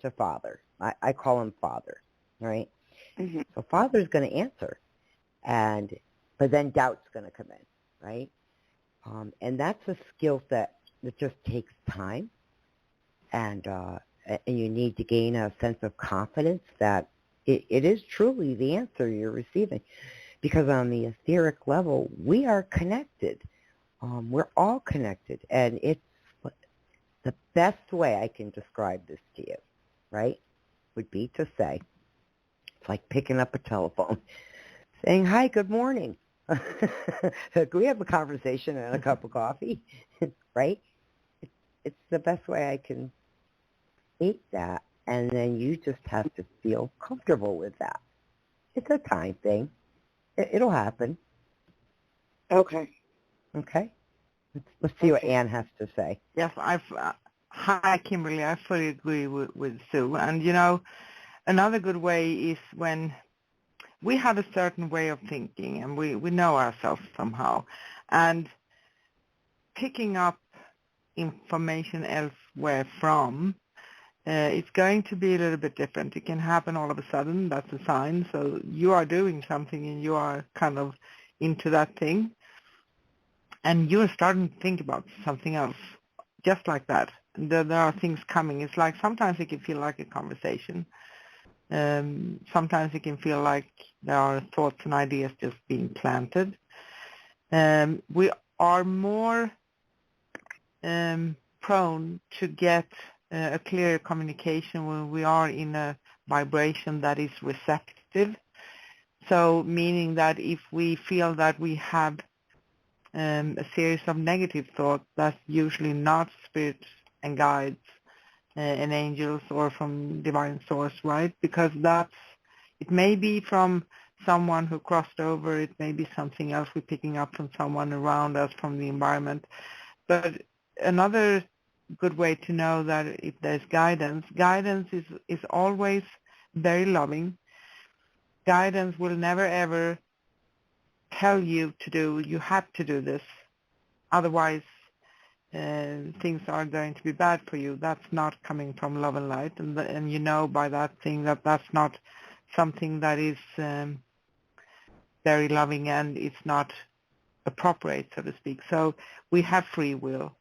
S3: to Father. I call him Father, right? So Father's going to answer, but then doubt's going to come in, right? And that's a skill set that just takes time, and you need to gain a sense of confidence that it is truly the answer you're receiving. Because on the etheric level, we are connected. We're all connected, and it's the best way I can describe this to you, right, would be to say, it's like picking up a telephone, saying, hi, good morning. Can we have a conversation and a cup of coffee, right? It's the best way I can state that, and then you just have to feel comfortable with that. It's a time thing. It'll happen.
S4: Okay.
S3: Okay? Let's see what Anne has to say.
S2: Yes, hi, Kimberly. I fully agree with Sue. And, another good way is when we have a certain way of thinking and we know ourselves somehow. And picking up information elsewhere from, it's going to be a little bit different. It can happen all of a sudden. That's a sign. So you are doing something and you are kind of into that thing. And you're starting to think about something else, just like that. There are things coming. It's like sometimes it can feel like a conversation. Sometimes it can feel like there are thoughts and ideas just being planted. We are more prone to get a clear communication when we are in a vibration that is receptive. So meaning that if we feel that we have a series of negative thoughts, that's usually not spirits and guides and angels or from divine source, right? Because it may be from someone who crossed over, it may be something else we're picking up from someone around us, from the environment. But another good way to know that if there's guidance is always very loving. guidance will never ever tell you to do, you have to do this, otherwise things are going to be bad for you. That's not coming from love and light, and you know by that thing that that's not something that is very loving, and it's not appropriate, so to speak. So we have free will.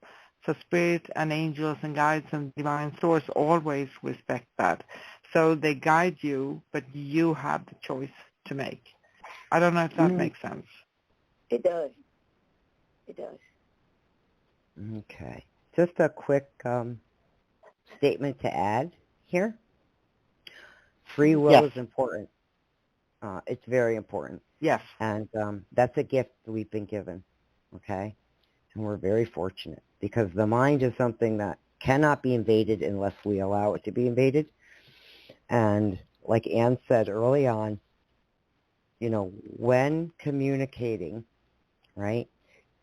S2: So spirit and angels and guides and divine source always respect that. So they guide you, but you have the choice to make. I don't know if that makes sense.
S4: It does. It does.
S3: Okay. Just a quick statement to add here. Free will is important. It's very important.
S2: Yes.
S3: And that's a gift that we've been given, okay? And we're very fortunate because the mind is something that cannot be invaded unless we allow it to be invaded. And like Anne said early on, you know, when communicating, right,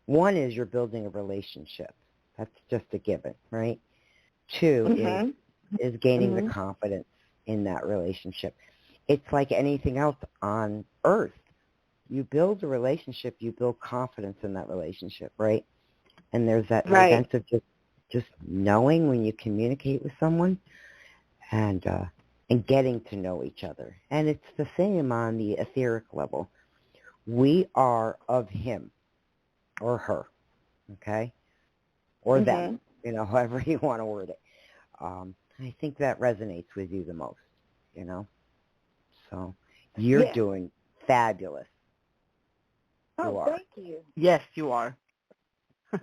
S3: one is you're building a relationship. That's just a given, right? Two is gaining the confidence in that relationship. It's like anything else on earth. You build a relationship, you build confidence in that relationship, right? And there's that sense of just knowing when you communicate with someone and getting to know each other. And it's the same on the etheric level. We are of him or her, okay? Or them, you know, however you want to word it. I think that resonates with you the most, you know? So you're doing fabulous.
S4: Oh, thank you.
S2: Yes, you are.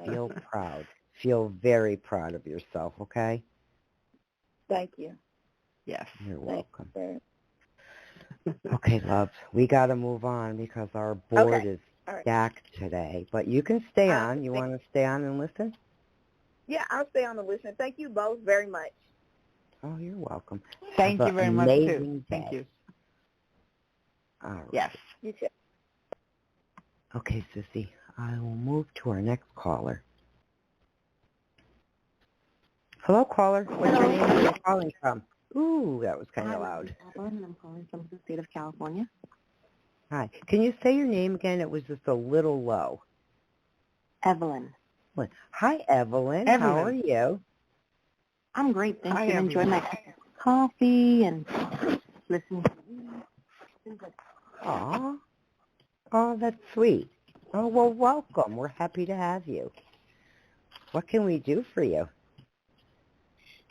S3: Feel proud. Feel very proud of yourself, okay?
S4: Thank you.
S2: Yes.
S3: You're welcome. Okay, love. We got to move on because our board is stacked today. But you can stay on. You want to stay on and listen?
S4: Yeah, I'll stay on and listen. Thank you both very much.
S3: Oh, you're welcome.
S2: Thank you very much, too.
S3: Day.
S2: Thank you.
S3: All right.
S2: Yes.
S4: You too.
S3: Okay, Sissy. I will move to our next caller. Hello, caller. What's your name and where you're calling from? Ooh, that was kind of loud.
S5: Evelyn, and I'm calling from the state of California.
S3: Hi. Can you say your name again? It was just a little low.
S5: Evelyn.
S3: Hi, Evelyn. How are you?
S5: I'm great. Thank
S2: Hi,
S5: you.
S2: Evelyn.
S5: Enjoy my cup of coffee and listening to you.
S3: Aw. Oh, that's sweet. Oh, well, welcome. We're happy to have you. What can we do for you?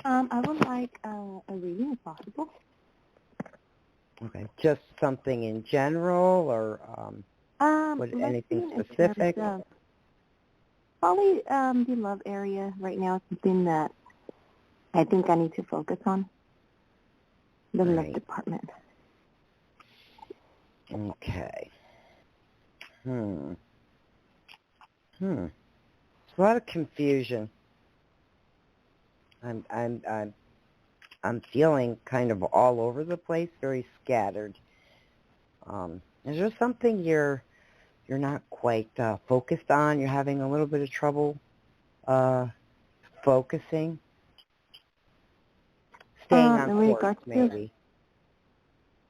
S5: I would like a reading if possible.
S3: Okay. Just something in general or anything specific?
S5: Probably the love area right now is something that I think I need to focus on. The love department.
S3: Okay. It's a lot of confusion. I'm feeling kind of all over the place, very scattered. Is there something you're not quite focused on? You're having a little bit of trouble focusing? Staying on course, maybe.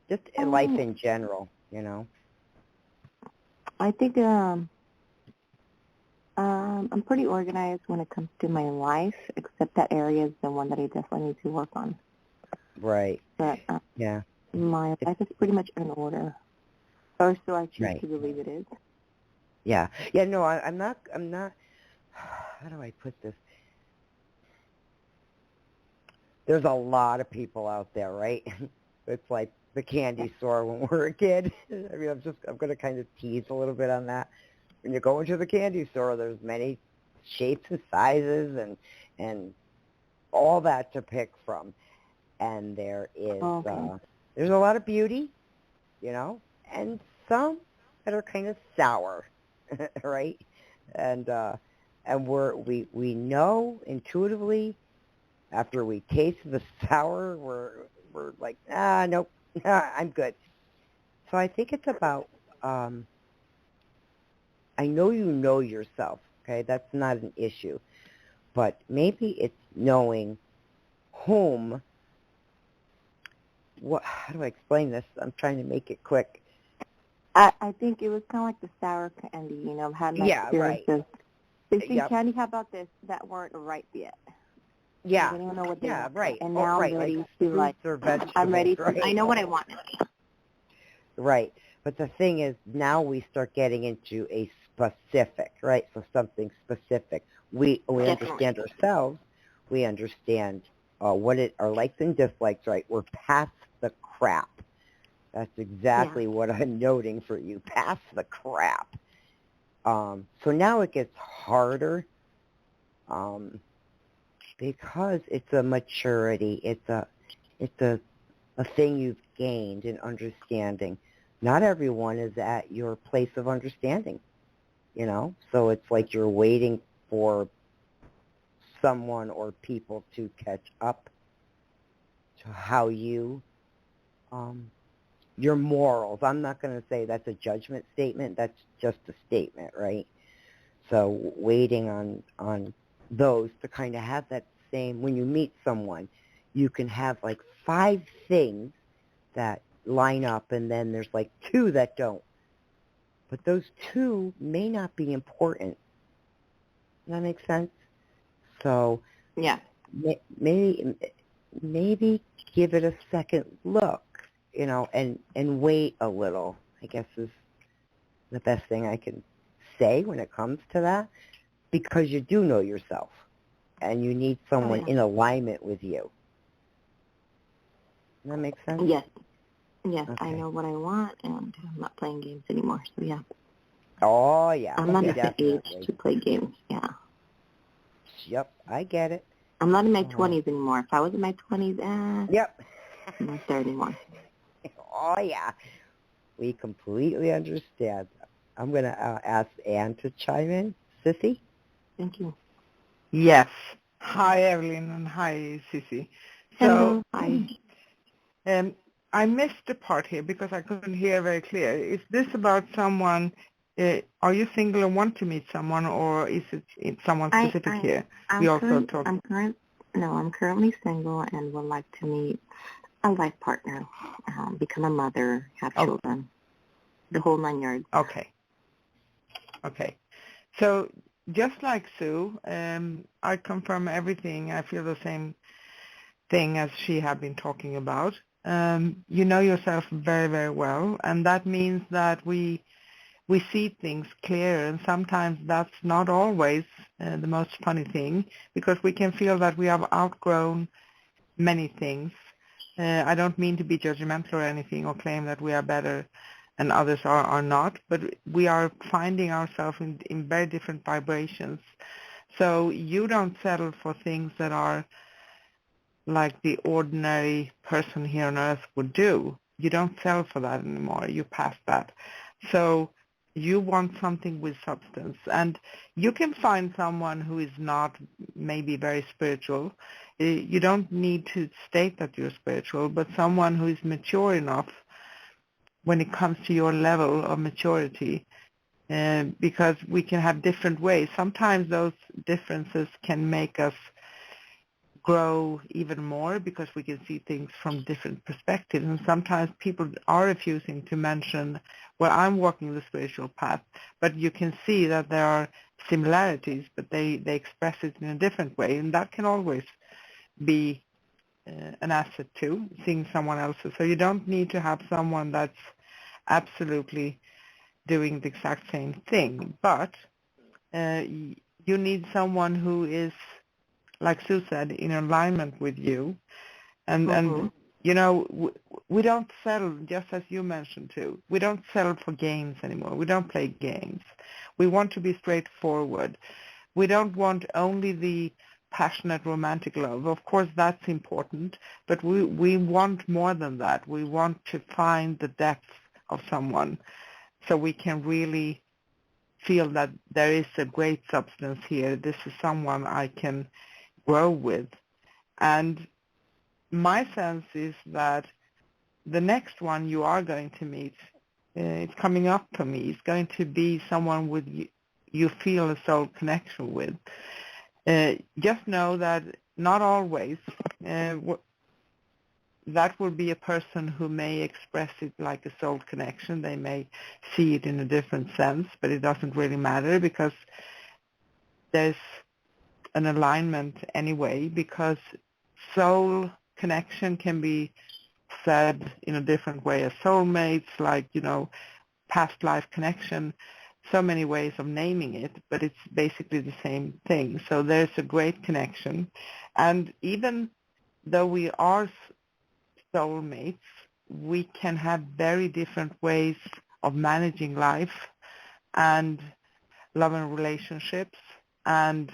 S3: Just life in general, you know.
S5: I think I'm pretty organized when it comes to my life, except that area is the one that I definitely need to work on.
S3: Right.
S5: But
S3: yeah.
S5: My life is pretty much in order, or so I choose to believe it is.
S3: Yeah. Yeah. No, I'm not. How do I put this? There's a lot of people out there, right? It's like the candy store when we were a kid. I mean, I'm going to kind of tease a little bit on that. When you go into the candy store, there's many shapes and sizes and all that to pick from. And there is there's a lot of beauty, you know, and some that are kind of sour, right? And we know intuitively after we taste the sour, we're like, nope, I'm good. So I think it's about I know you know yourself, okay? That's not an issue. But maybe it's knowing whom how do I explain this? I'm trying to make it quick.
S5: I think it was kind of like the sour candy, I've had my experiences.
S3: Right.
S5: They think candy, how about this, that weren't ripe yet.
S3: Yeah.
S5: They don't know what they want.
S3: Right.
S5: And now
S3: right.
S5: I'm ready
S3: like
S5: to,
S3: fruits or vegetables,
S5: I'm ready to,
S3: right?
S5: I know what I want.
S3: Right. But the thing is, now we start getting into a specific, right? So something specific. We understand ourselves. We understand what our likes and dislikes, right? We're past the crap. That's exactly what I'm noting for you. Past the crap. So now it gets harder because it's a maturity. It's a thing you've gained in understanding. Not everyone is at your place of understanding, So it's like you're waiting for someone or people to catch up to how you, your morals. I'm not going to say that's a judgment statement. That's just a statement, right? So waiting on those to kind of have that same, when you meet someone, you can have like 5 things that line up, and then there's like 2 that don't. But those 2 may not be important. Does that make sense? So maybe give it a second look, and wait a little, I guess is the best thing I can say when it comes to that, because you do know yourself, and you need someone in alignment with you. Does that make sense?
S5: Yes. Yes,
S3: Okay.
S5: I know what I want, and I'm not playing games anymore, so yeah.
S3: Oh, yeah.
S5: I'm not at
S3: definitely.
S5: the age to play games, yeah.
S3: Yep, I get it.
S5: I'm not in my 20s anymore. If I was in my 20s,
S3: Yep.
S5: I'm not there anymore.
S3: Oh, yeah. We completely understand. I'm going to ask Anne to chime in. Sissy?
S5: Thank you.
S2: Yes. Hi, Evelyn, and hi, Sissy.
S5: Hello.
S2: So,
S5: Hi.
S2: I missed the part here because I couldn't hear very clear. Is this about someone, are you single and want to meet someone, or is it someone specific here?
S5: I'm currently single and would like to meet a life partner, become a mother, have children, the whole 9 yards.
S2: Okay. So just like Sue, I confirm everything. I feel the same thing as she had been talking about. You know yourself very, very well, and that means that we see things clearer, and sometimes that's not always the most funny thing, because we can feel that we have outgrown many things. I don't mean to be judgmental or anything or claim that we are better and others are not, but we are finding ourselves in very different vibrations. So you don't settle for things that are like the ordinary person here on earth would do. You don't settle for that anymore. You pass that. So you want something with substance. And you can find someone who is not maybe very spiritual. You don't need to state that you're spiritual, but someone who is mature enough when it comes to your level of maturity, because we can have different ways. Sometimes those differences can make us grow even more because we can see things from different perspectives. And sometimes people are refusing to mention, well, I'm walking the spiritual path, but you can see that there are similarities, but they express it in a different way. And that can always be an asset too, seeing someone else's. So you don't need to have someone that's absolutely doing the exact same thing, but you need someone who is, like Sue said, in alignment with you. And you know, we don't settle, just as you mentioned too, we don't settle for games anymore. We don't play games. We want to be straightforward. We don't want only the passionate romantic love. Of course, that's important, but we want more than that. We want to find the depth of someone so we can really feel that there is a great substance here. This is someone I can grow with. And my sense is that the next one you are going to meet, it's coming up for me, is going to be someone with you feel a soul connection with. Just know that not always the that would be a person who may express it like a soul connection. They may see it in a different sense, but it doesn't really matter because there's an alignment anyway, because soul connection can be said in a different way as soulmates, like, past life connection, so many ways of naming it, but it's basically the same thing. So there's a great connection. And even though we are soulmates, we can have very different ways of managing life and love and relationships and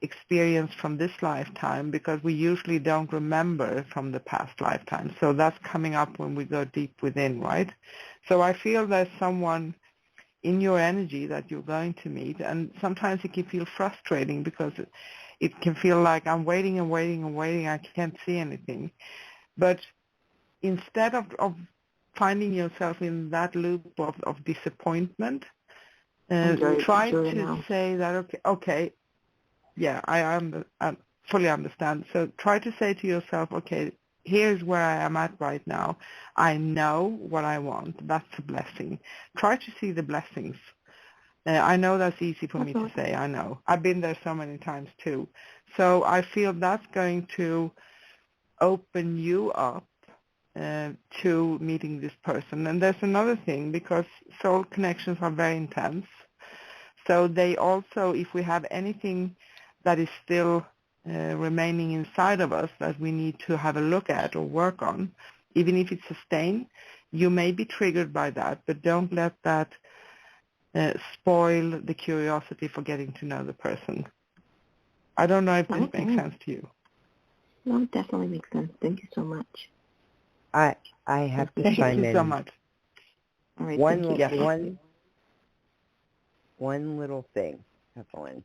S2: experience from this lifetime, because we usually don't remember from the past lifetime. So that's coming up when we go deep within, right? So I feel there's someone in your energy that you're going to meet, and sometimes it can feel frustrating because it can feel like I'm waiting and waiting and waiting, I can't see anything. But instead of finding yourself in that loop of disappointment, try to say that, okay, yeah, I fully understand. So try to say to yourself, okay, here's where I am at right now. I know what I want. That's a blessing. Try to see the blessings. I know that's easy for me to say. I know. I've been there so many times too. So I feel that's going to open you up to meeting this person. And there's another thing, because soul connections are very intense. So they also, if we have anything that is still remaining inside of us that we need to have a look at or work on, even if it's a stain, you may be triggered by that, but don't let that spoil the curiosity for getting to know the person. I don't know if this makes sense to you.
S5: No, it definitely makes sense. Thank you so much.
S3: I have to chime in.
S2: Thank you so much.
S5: All right,
S3: one little thing, Evelyn.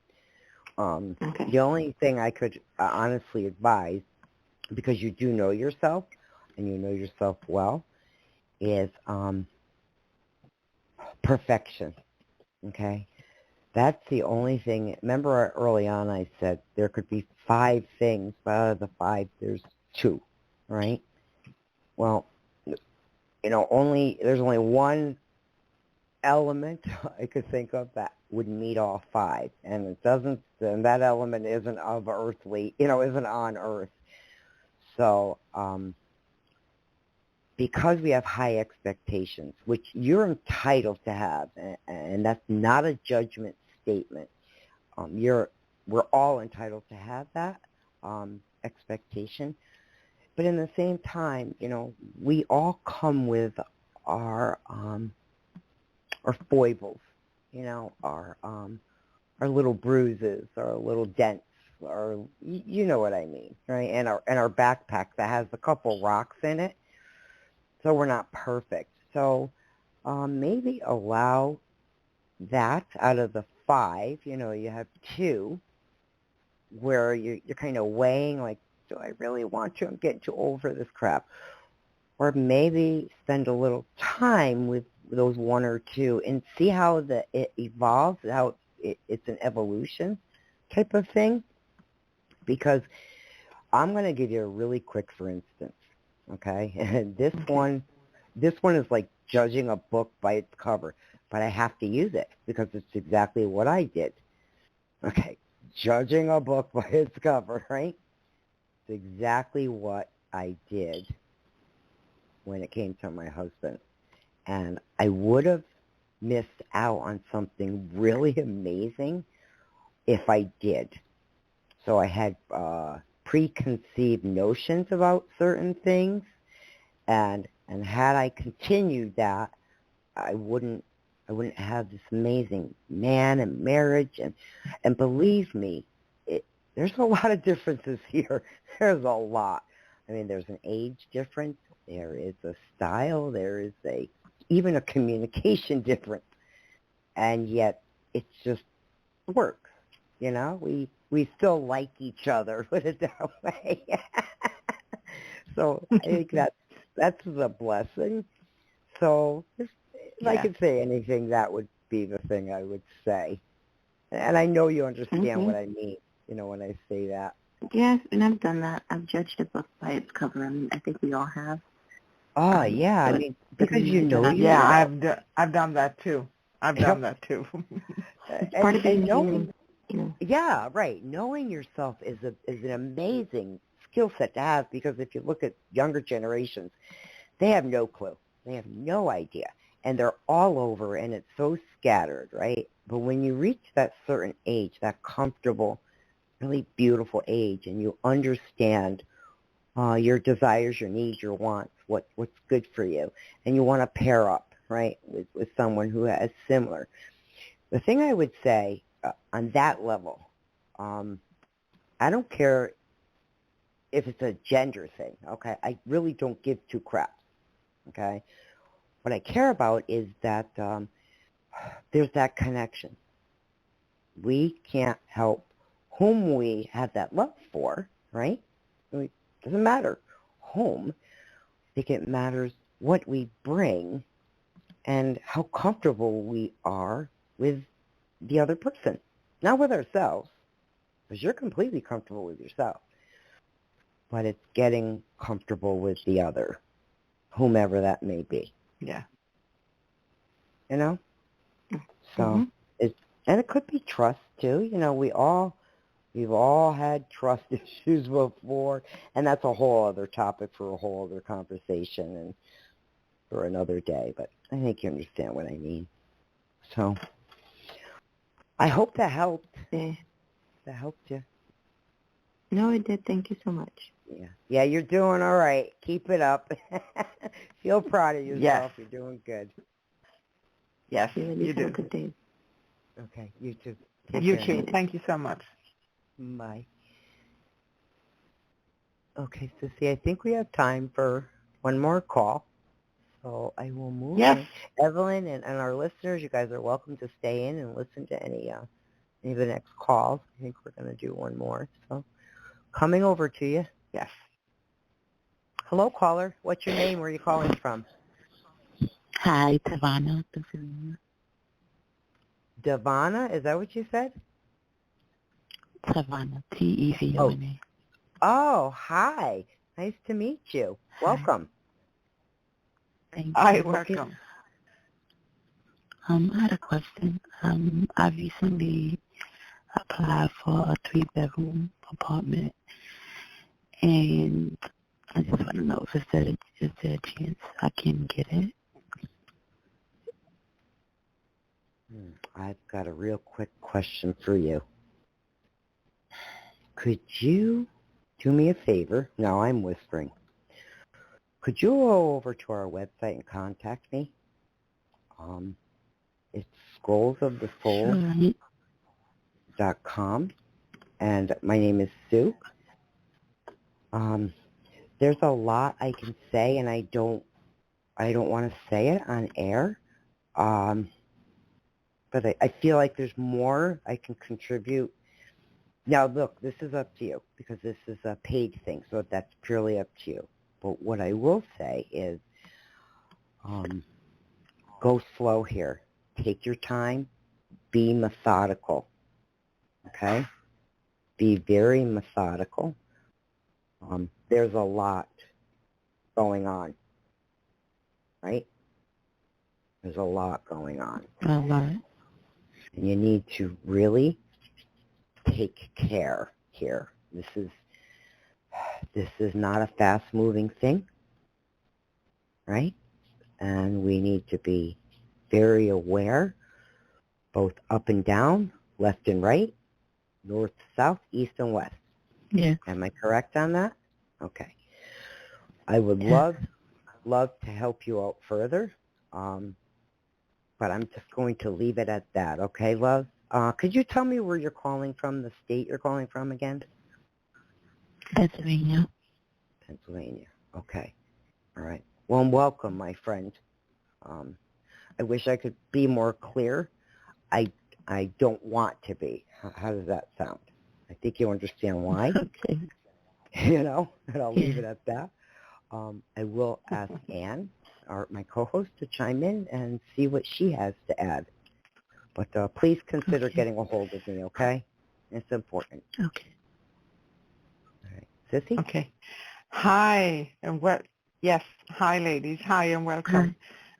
S5: Okay.
S3: The only thing I could honestly advise, because you do know yourself, and you know yourself well, is perfection, okay? That's the only thing. Remember early on I said there could be 5 things, but out of the 5, there's 2, right? Well, there's only one element I could think of that would meet all 5, and it doesn't, and that element isn't of earthly, isn't on earth. So, because we have high expectations, which you're entitled to have, and that's not a judgment statement. We're all entitled to have that expectation, but in the same time, we all come with our foibles, our little bruises, our little dents, or you know what I mean, right? And our backpack that has a couple rocks in it, so we're not perfect. So maybe allow that out of the 5. You have 2 where you're kind of weighing, like, do I really want to? I'm getting too old for this crap. Or maybe spend a little time with those 1 or 2 and see how it evolves, how it's an evolution type of thing. Because I'm going to give you a really quick for instance, okay? And this one is like judging a book by its cover, but I have to use it because it's exactly what I did. Okay, judging a book by its cover, right? It's exactly what I did when it came to my husband. And I would have missed out on something really amazing if I did. So I had preconceived notions about certain things, and had I continued that, I wouldn't have this amazing man and marriage. And believe me, there's a lot of differences here. There's a lot. I mean, there's an age difference. There is a style. There is even a communication difference. And yet, it just works. We still like each other, put it that way. So I think that's the blessing. So if I could say anything, that would be the thing I would say. And I know you understand what I mean, when I say that.
S5: Yes, and I've done that. I've judged a book by its cover. I mean, I think we all have.
S3: Oh, yeah. I
S5: But
S3: mean,
S5: doesn't
S3: because you
S5: mean that
S3: know
S5: I'm
S2: Yeah,
S3: yourself.
S2: I've done that too. I've done that too.
S5: It's part of being
S3: knowing,
S5: human, you know.
S3: yeah, right. Knowing yourself is an amazing skill set to have, because if you look at younger generations, they have no clue. They have no idea. And they're all over, and it's so scattered, right? But when you reach that certain age, that comfortable, really beautiful age, and you understand your desires, your needs, your wants, what's good for you, and you want to pair up, right, with someone who has similar. The thing I would say on that level, I don't care if it's a gender thing, okay? I really don't give two craps, okay? What I care about is that there's that connection. We can't help whom we have that love for, right? It doesn't matter whom. I think it matters what we bring and how comfortable we are with the other person. Not with ourselves, because you're completely comfortable with yourself. But it's getting comfortable with the other, whomever that may be.
S2: Yeah.
S3: You know? So and it could be trust too. You know, we've all had trust issues before, and that's a whole other topic for a whole other conversation and for another day. But I think you understand what I mean. So I hope that helped.
S5: Yeah.
S3: That helped you.
S5: No, it did. Thank you so much.
S3: Yeah, you're doing all right. Keep it up. Feel proud of yourself.
S2: Yes.
S3: You're doing good.
S2: Yes,
S5: You
S2: you
S5: have a
S2: do.
S5: good day.
S3: Okay, you too. Take
S2: You
S3: care.
S2: too. Thank you so much.
S3: Bye. Okay, Sissy, I think we have time for one more call. So I will move
S2: Yes.
S3: in. Evelyn and our listeners, you guys are welcome to stay in and listen to any of the next calls. I think we're going to do one more. So coming over to you.
S2: Yes.
S3: Hello, caller. What's your name? Where are you calling from?
S6: Hi, Tavana, Pennsylvania.
S3: Davana, is that what you said?
S6: Tavana, Tevona.
S3: Oh, hi. Nice to meet you.
S6: Hi.
S3: Welcome.
S6: Thank you.
S2: Hi, welcome.
S6: I had a question. I recently applied for a 3-bedroom apartment, and I just want to know if is there a chance I can get it?
S3: I've got a real quick question for you. Could you do me a favor? Now I'm whispering. Could you go over to our website and contact me? It's scrollsofthesoul.com, and my name is Sue. There's a lot I can say, and I don't want to say it on air. But I feel like there's more I can contribute. Now, look, this is up to you, because this is a paid thing, so that's purely up to you. But what I will say is go slow here. Take your time. Be methodical, okay? Be very methodical. There's a lot going on, right? There's a lot going on.
S6: A lot.
S3: And you need to really take care here. This is not a fast-moving thing, right? And we need to be very aware, both up and down, left and right, north, south, east, and west.
S6: Yeah.
S3: Am I correct on that? Okay. I would love to help you out further, but I'm just going to leave it at that. Okay, love? Could you tell me where you're calling from, the state you're calling from again?
S6: Pennsylvania.
S3: Pennsylvania. Okay. All right. Well, welcome, my friend. I wish I could be more clear. I don't want to be. How does that sound? I think you understand why.
S6: Okay.
S3: You know, and I'll leave it at that. I will ask Ann, my co-host, to chime in and see what she has to add. But please consider getting a hold of me, okay? It's important.
S6: Okay.
S3: Sissy?
S2: Okay. Hi, and yes, hi ladies. Hi and welcome.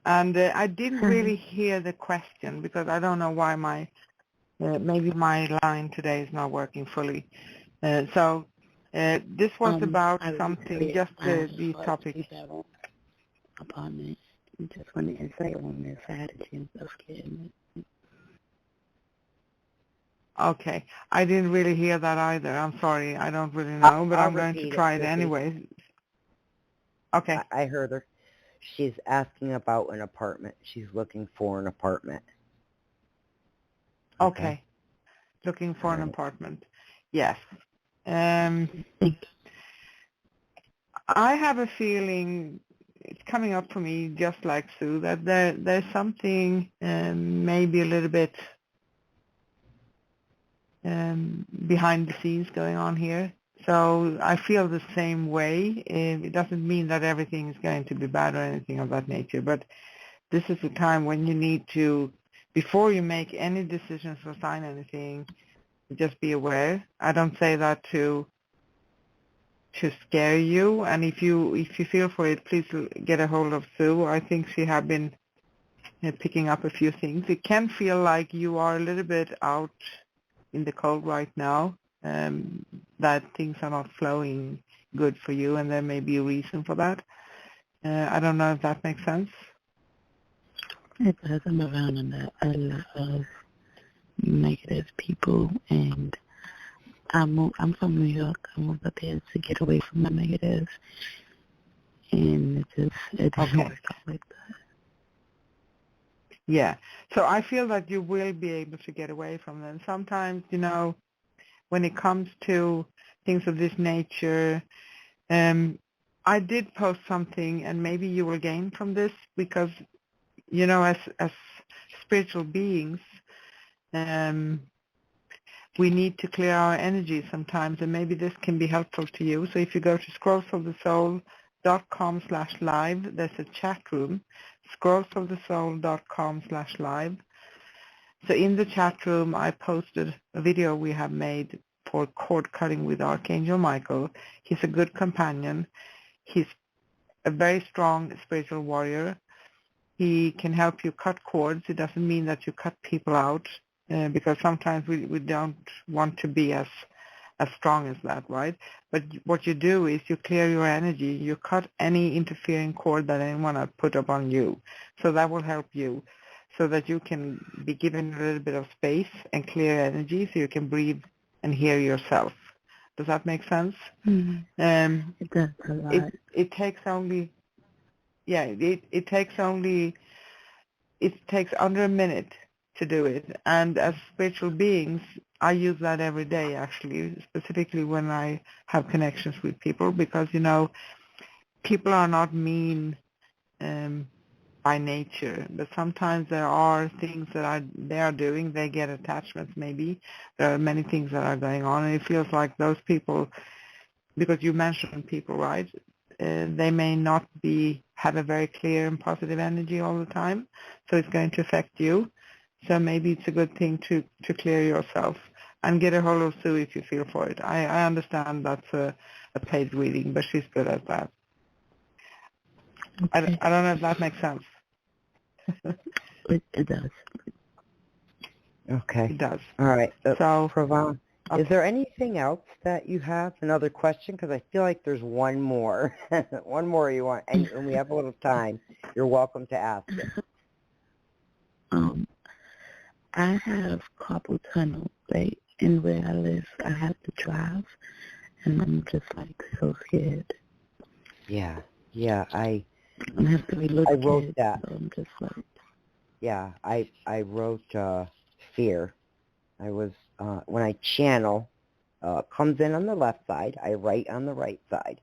S2: And I didn't really hear the question because I don't know why maybe my line today is not working fully. So this was about something, just the topic.
S6: Apartment. Just on the inside on the side of you, so scared.
S2: Okay. I didn't really hear that either. I'm sorry. I don't really know, but I'm going to try it anyway. Okay.
S3: I heard her. She's asking about an apartment. She's looking for an apartment.
S2: Okay. Looking for an apartment. Yes. I have a feeling it's coming up for me, just like Sue, that there's something maybe a little bit behind the scenes going on here. So I feel the same way. It doesn't mean that everything is going to be bad or anything of that nature, but this is a time when you need to, before you make any decisions or sign anything, just be aware. I don't say that to scare you, and if you feel for it, please get a hold of Sue. I think she have been picking up a few things. It can feel like you are a little bit out in the cold right now, that things are not flowing good for you, and there may be a reason for that. I don't know if that makes sense.
S6: It does. I'm around a lot of negative people, and I'm from New York. I moved up here to get away from the negative, and it doesn't work out like that.
S2: Yeah. So I feel that you will be able to get away from them. Sometimes, when it comes to things of this nature, I did post something, and maybe you will gain from this because, as spiritual beings, we need to clear our energy sometimes, and maybe this can be helpful to you. So if you go to scrollsofthesoul.com/live, there's a chat room, scrollsofthesoul.com/live. So in the chat room, I posted a video we have made for cord cutting with Archangel Michael. He's a good companion. He's a very strong spiritual warrior. He can help you cut cords. It doesn't mean that you cut people out, because sometimes we don't want to be as strong as that, right? But what you do is you clear your energy. You cut any interfering cord that anyone has put up on you. So that will help you so that you can be given a little bit of space and clear energy so you can breathe and hear yourself. Does that make sense?
S6: Mm-hmm. It does a lot.
S2: It takes only, it takes under a minute to do it. And as spiritual beings, I use that every day, actually, specifically when I have connections with people, because, people are not mean by nature, but sometimes there are things that they are doing. They get attachments, maybe. There are many things that are going on, and it feels like those people, because you mentioned people, right? They may not have a very clear and positive energy all the time, so it's going to affect you. So maybe it's a good thing to clear yourself and get a hold of Sue if you feel for it. I understand that's a paid reading, but she's good at that. Okay. I don't know if that makes sense.
S6: It does.
S3: Okay.
S2: It does.
S3: All right.
S2: So,
S3: Provence, is there anything else that you have? Another question? Because I feel like there's one more. One more you want, and we have a little time. You're welcome to ask it.
S6: I have carpal tunnel, right? And where I live, I have to drive, and I'm just so scared.
S3: Yeah,
S6: I have to be I
S3: wrote that.
S6: So I'm just
S3: Yeah, I wrote fear. I was when I channel, comes in on the left side. I write on the right side.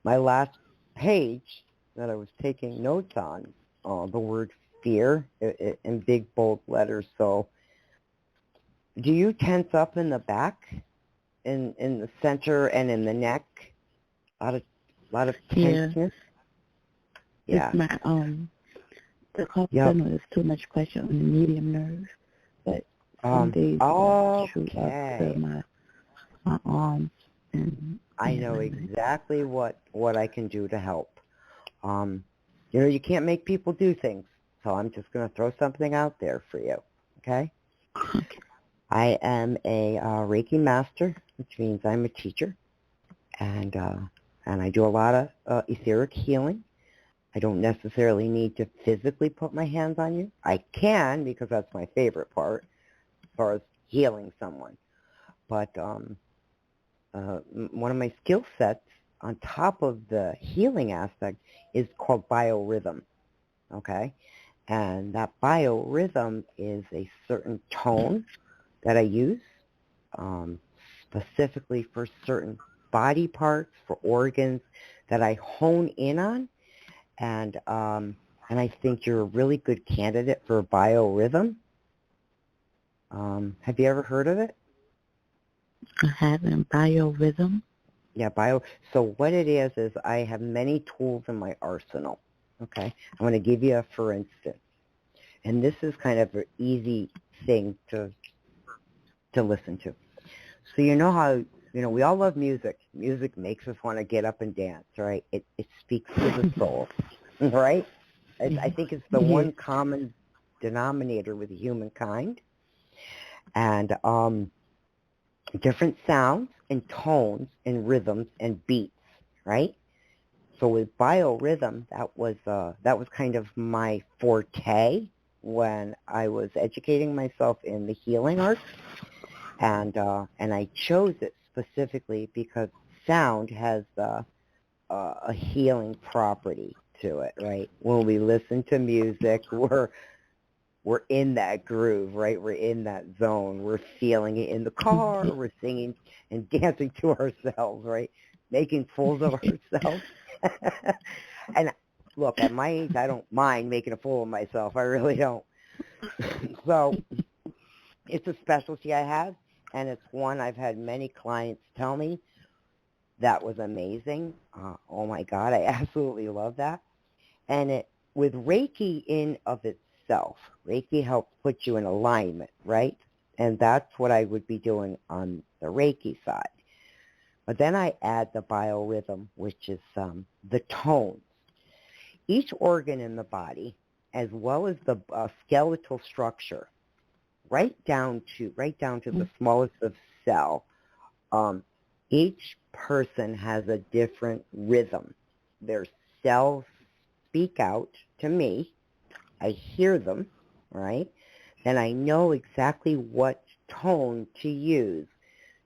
S3: My last page that I was taking notes on, the word fear in big bold letters. So, do you tense up in the back, in the center, and in the neck? A lot of tenseness. Yeah.
S6: It's my the carpal tunnel is too much pressure on the medium nerve, but some days it shoot up to my arms, And
S3: I know exactly what I can do to help. You can't make people do things, so I'm just going to throw something out there for you, okay?
S6: Okay.
S3: I am a Reiki master, which means I'm a teacher, and I do a lot of etheric healing. I don't necessarily need to physically put my hands on you. I can, because that's my favorite part, as far as healing someone. But one of my skill sets on top of the healing aspect is called biorhythm, okay? And that biorhythm is a certain tone that I use specifically for certain body parts, for organs that I hone in on. And I think you're a really good candidate for biorhythm. Have you ever heard of it?
S6: I have in biorhythm.
S3: Yeah, So what it is I have many tools in my arsenal. Okay, I'm going to give you a for instance, and this is kind of an easy thing to listen to. So you know how we all love music. Music makes us want to get up and dance, right? It speaks to the soul, right? I think it's the one common denominator with humankind. And different sounds and tones and rhythms and beats, right? So with biorhythm, that was kind of my forte when I was educating myself in the healing arts, and I chose it specifically because sound has a healing property to it, right? When we listen to music, we're in that groove, right? We're in that zone. We're feeling it in the car. We're singing and dancing to ourselves, right? Making fools of ourselves. And look, at my age, I don't mind making a fool of myself. I really don't. So it's a specialty I have, and it's one I've had many clients tell me that was amazing. Oh my God, I absolutely love that. And with Reiki in of itself, Reiki helps put you in alignment, right? And that's what I would be doing on the Reiki side. But then I add the biorhythm, which is the tones. Each organ in the body, as well as the skeletal structure, right down to the smallest of cell, each person has a different rhythm. Their cells speak out to me. I hear them, right? Then I know exactly what tone to use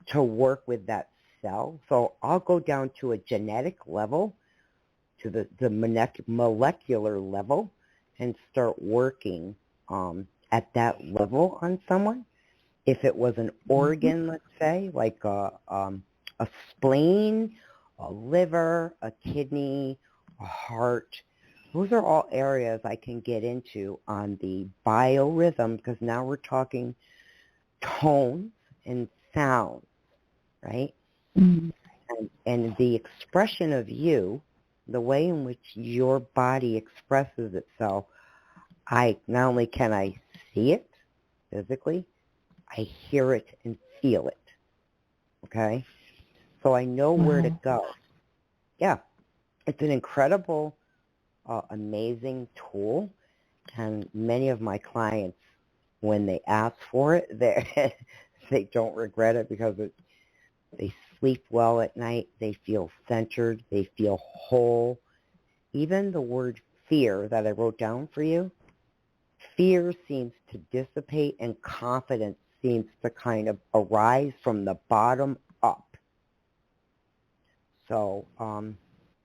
S3: to work with that cell. So I'll go down to a genetic level, to the molecular level, and start working at that level on someone. If it was an organ, let's say, like a spleen, a liver, a kidney, a heart, those are all areas I can get into on the biorhythm, because now we're talking tones and sounds, right?
S6: Mm-hmm.
S3: And the expression of you, the way in which your body expresses itself, not only can I see it physically, I hear it and feel it, okay? So I know where to go. Yeah, it's an incredible, amazing tool, and many of my clients, when they ask for it, they don't regret it, because they sleep well at night, they feel centered, they feel whole. Even the word fear that I wrote down for you, fear seems to dissipate and confidence seems to kind of arise from the bottom up. So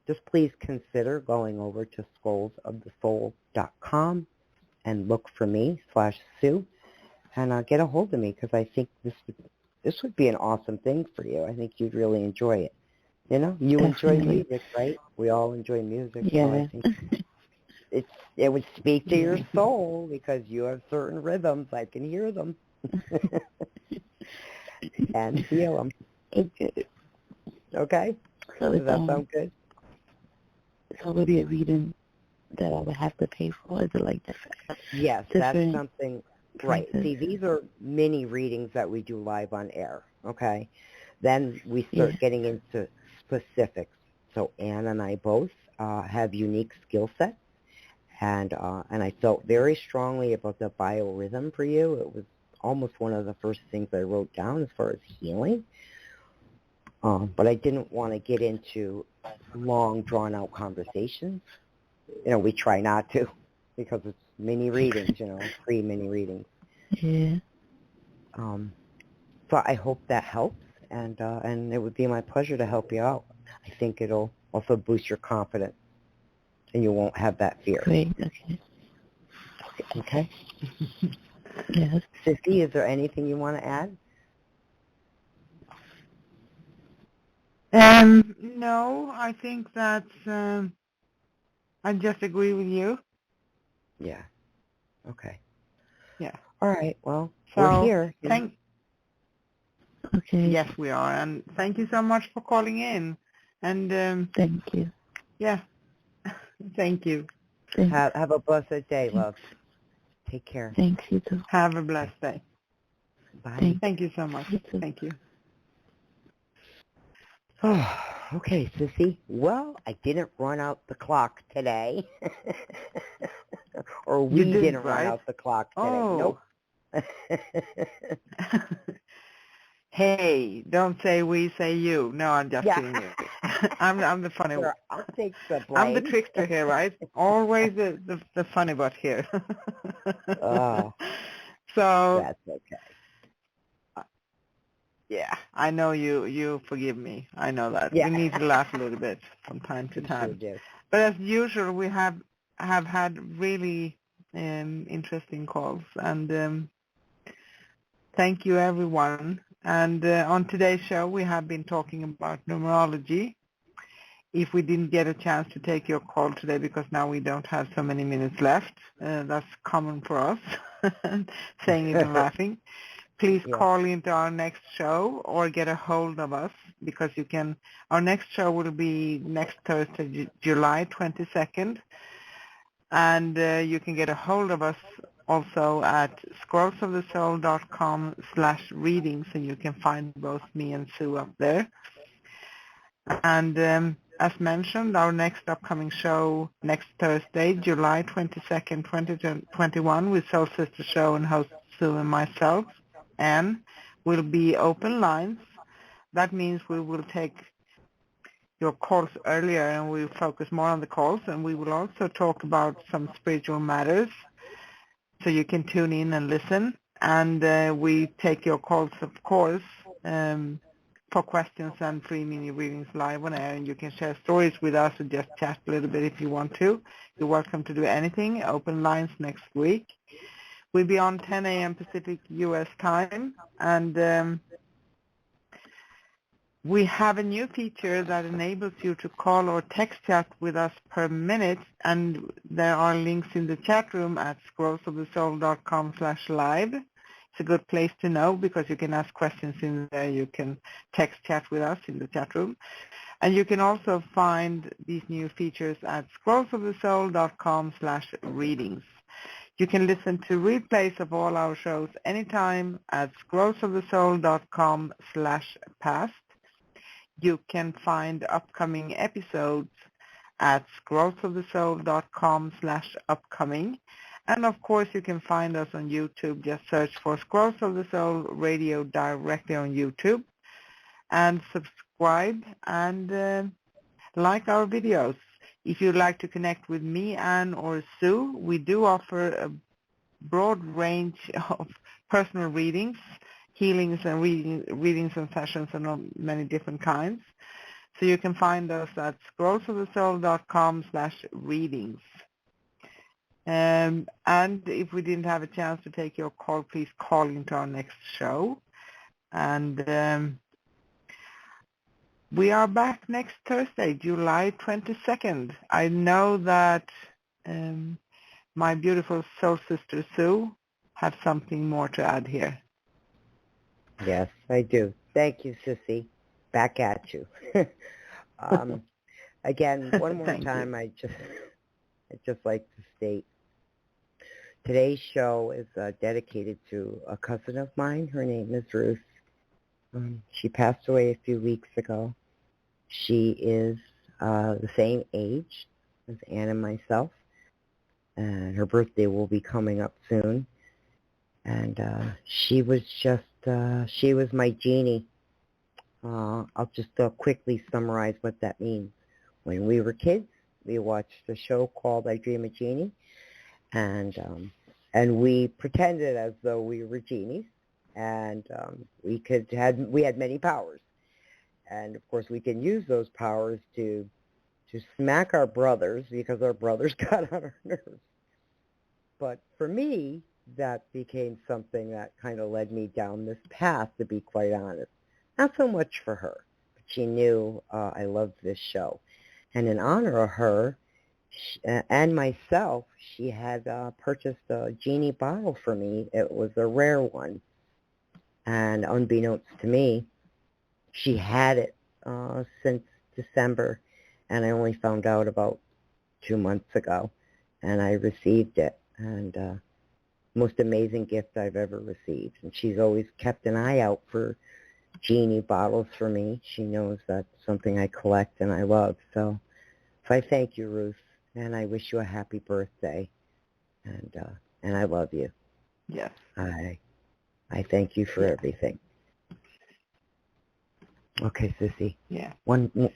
S3: just please consider going over to soulsofthesoul.com and look for me /Sue, and get a hold of me, because I think this would be an awesome thing for you. I think you'd really enjoy it. You
S6: Definitely.
S3: Enjoy music, right? We all enjoy music.
S6: Yeah.
S3: So I think it would speak to your soul, because you have certain rhythms. I can hear them and feel them.
S6: Okay.
S3: Okay?
S6: So
S3: Does that sound good?
S6: So would it be a reading that I would have to pay for? Is it like different?
S3: Yes, that's something. Right.
S6: prices?
S3: See, these are mini readings that we do live on air. Okay? Then we start
S6: Yeah.
S3: getting into specifics. So Ann and I both have unique skill sets, and I felt very strongly about the biorhythm for you. It was almost one of the first things I wrote down as far as healing. But I didn't want to get into long, drawn-out conversations. We try not to because it's mini readings, free mini readings.
S6: Yeah.
S3: So I hope that helps, and it would be my pleasure to help you out. I think it'll also boost your confidence, and you won't have that fear.
S6: Great. Okay.
S3: Okay?
S6: Yes.
S3: Sissy, is there anything you want to add?
S2: No, I think that's, I just agree with you.
S3: Yeah. Okay.
S2: Yeah.
S3: All right. Well,
S2: So,
S3: we're here.
S6: Okay.
S2: Yes, we are. And thank you so much for calling in. And,
S6: Thank you.
S2: yeah, thank you.
S6: Thanks.
S3: Have a blessed day, love. Take care.
S6: Thanks, you too.
S2: Have a blessed day.
S3: Bye.
S6: Thanks.
S2: Thank you so much.
S6: You too.
S2: Thank you.
S3: Oh, okay, Sissy. Well, I didn't run out the clock today. Or we
S2: You
S3: didn't run
S2: right?
S3: out the clock today.
S2: Oh.
S3: Nope.
S2: Hey, don't say we, say you. No, I'm just
S3: Yeah.
S2: kidding you. I'm the funny one.
S3: Sure, I'll take the blame.
S2: I'm the trickster here, right? Always the funny butt here.
S3: Oh,
S2: So
S3: that's okay.
S2: yeah, I know you forgive me. I know that.
S3: Yeah.
S2: We need to laugh a little bit from time to
S3: You
S2: time.
S3: sure do.
S2: But as usual, we have had really interesting calls, and thank you everyone. And on today's show, we have been talking about numerology. If we didn't get a chance to take your call today because now we don't have so many minutes left, that's common for us, saying it and laughing. Please
S3: Yeah.
S2: call into our next show or get a hold of us because you can. Our next show will be next Thursday, July 22nd, and you can get a hold of us also at scrollsofthesoul.com/readings, and you can find both me and Sue up there. And as mentioned, our next upcoming show next Thursday, July 22nd, 2021, with Soul Sister Show and host Sue and myself, Anne, will be open lines. That means we will take your calls earlier and we'll focus more on the calls, and we will also talk about some spiritual matters, so you can tune in and listen. And we take your calls, of course, for questions and free mini readings live on air, and you can share stories with us or just chat a little bit if you want to. You're welcome to do anything. Open lines next week. We'll be on 10 a.m. Pacific U.S. time, and we have a new feature that enables you to call or text chat with us per minute, and there are links in the chat room at scrollsofthesoul.com/live. It's a good place to know because you can ask questions in there. You can text chat with us in the chat room. And you can also find these new features at scrollsofthesoul.com/readings. You can listen to replays of all our shows anytime at scrollsofthesoul.com/past. You can find upcoming episodes at scrollsofthesoul.com/upcoming. And of course, you can find us on YouTube. Just search for Scrolls of the Soul Radio directly on YouTube, and subscribe and like our videos. If you'd like to connect with me, Anne, or Sue, we do offer a broad range of personal readings, healings and readings and sessions and many different kinds. So you can find us at scrollsofthesoul.com/readings. And if we didn't have a chance to take your call, please call into our next show. And we are back next Thursday, July 22nd. I know that my beautiful soul sister Sue has something more to add here.
S3: Yes, I do. Thank you, Sissy. Back at you. Again, one more time, I'd just like to state today's show is dedicated to a cousin of mine. Her name is Ruth. She passed away a few weeks ago. She is the same age as Anne and myself, and her birthday will be coming up soon. And she was she was my genie. I'll just quickly summarize what that means. When we were kids, we watched a show called I Dream a Genie, and we pretended as though we were genies, and we had many powers, and of course we can use those powers to smack our brothers because our brothers got on our nerves. But for me, that became something that kind of led me down this path, to be quite honest. Not so much for her, but she knew I loved this show. And in honor of her and myself, she had purchased a genie bottle for me. It was a rare one. And unbeknownst to me, she had it since December, and I only found out about 2 months ago, and I received it. And most amazing gift I've ever received. And she's always kept an eye out for genie bottles for me. She knows that's something I collect and I love. So I thank you, Ruth, and I wish you a happy birthday. And I love you.
S2: Yes.
S3: I thank you for everything. Okay, Sissy.
S2: Yeah.
S3: One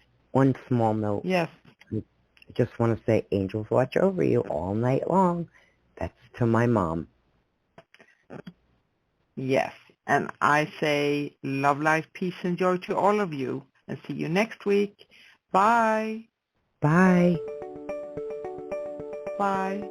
S3: small note.
S2: Yes.
S3: I just want to say angels watch over you all night long. That's to my mom.
S2: Yes. And I say love, life, peace, and joy to all of you. And see you next week. Bye.
S3: Bye.
S2: Bye.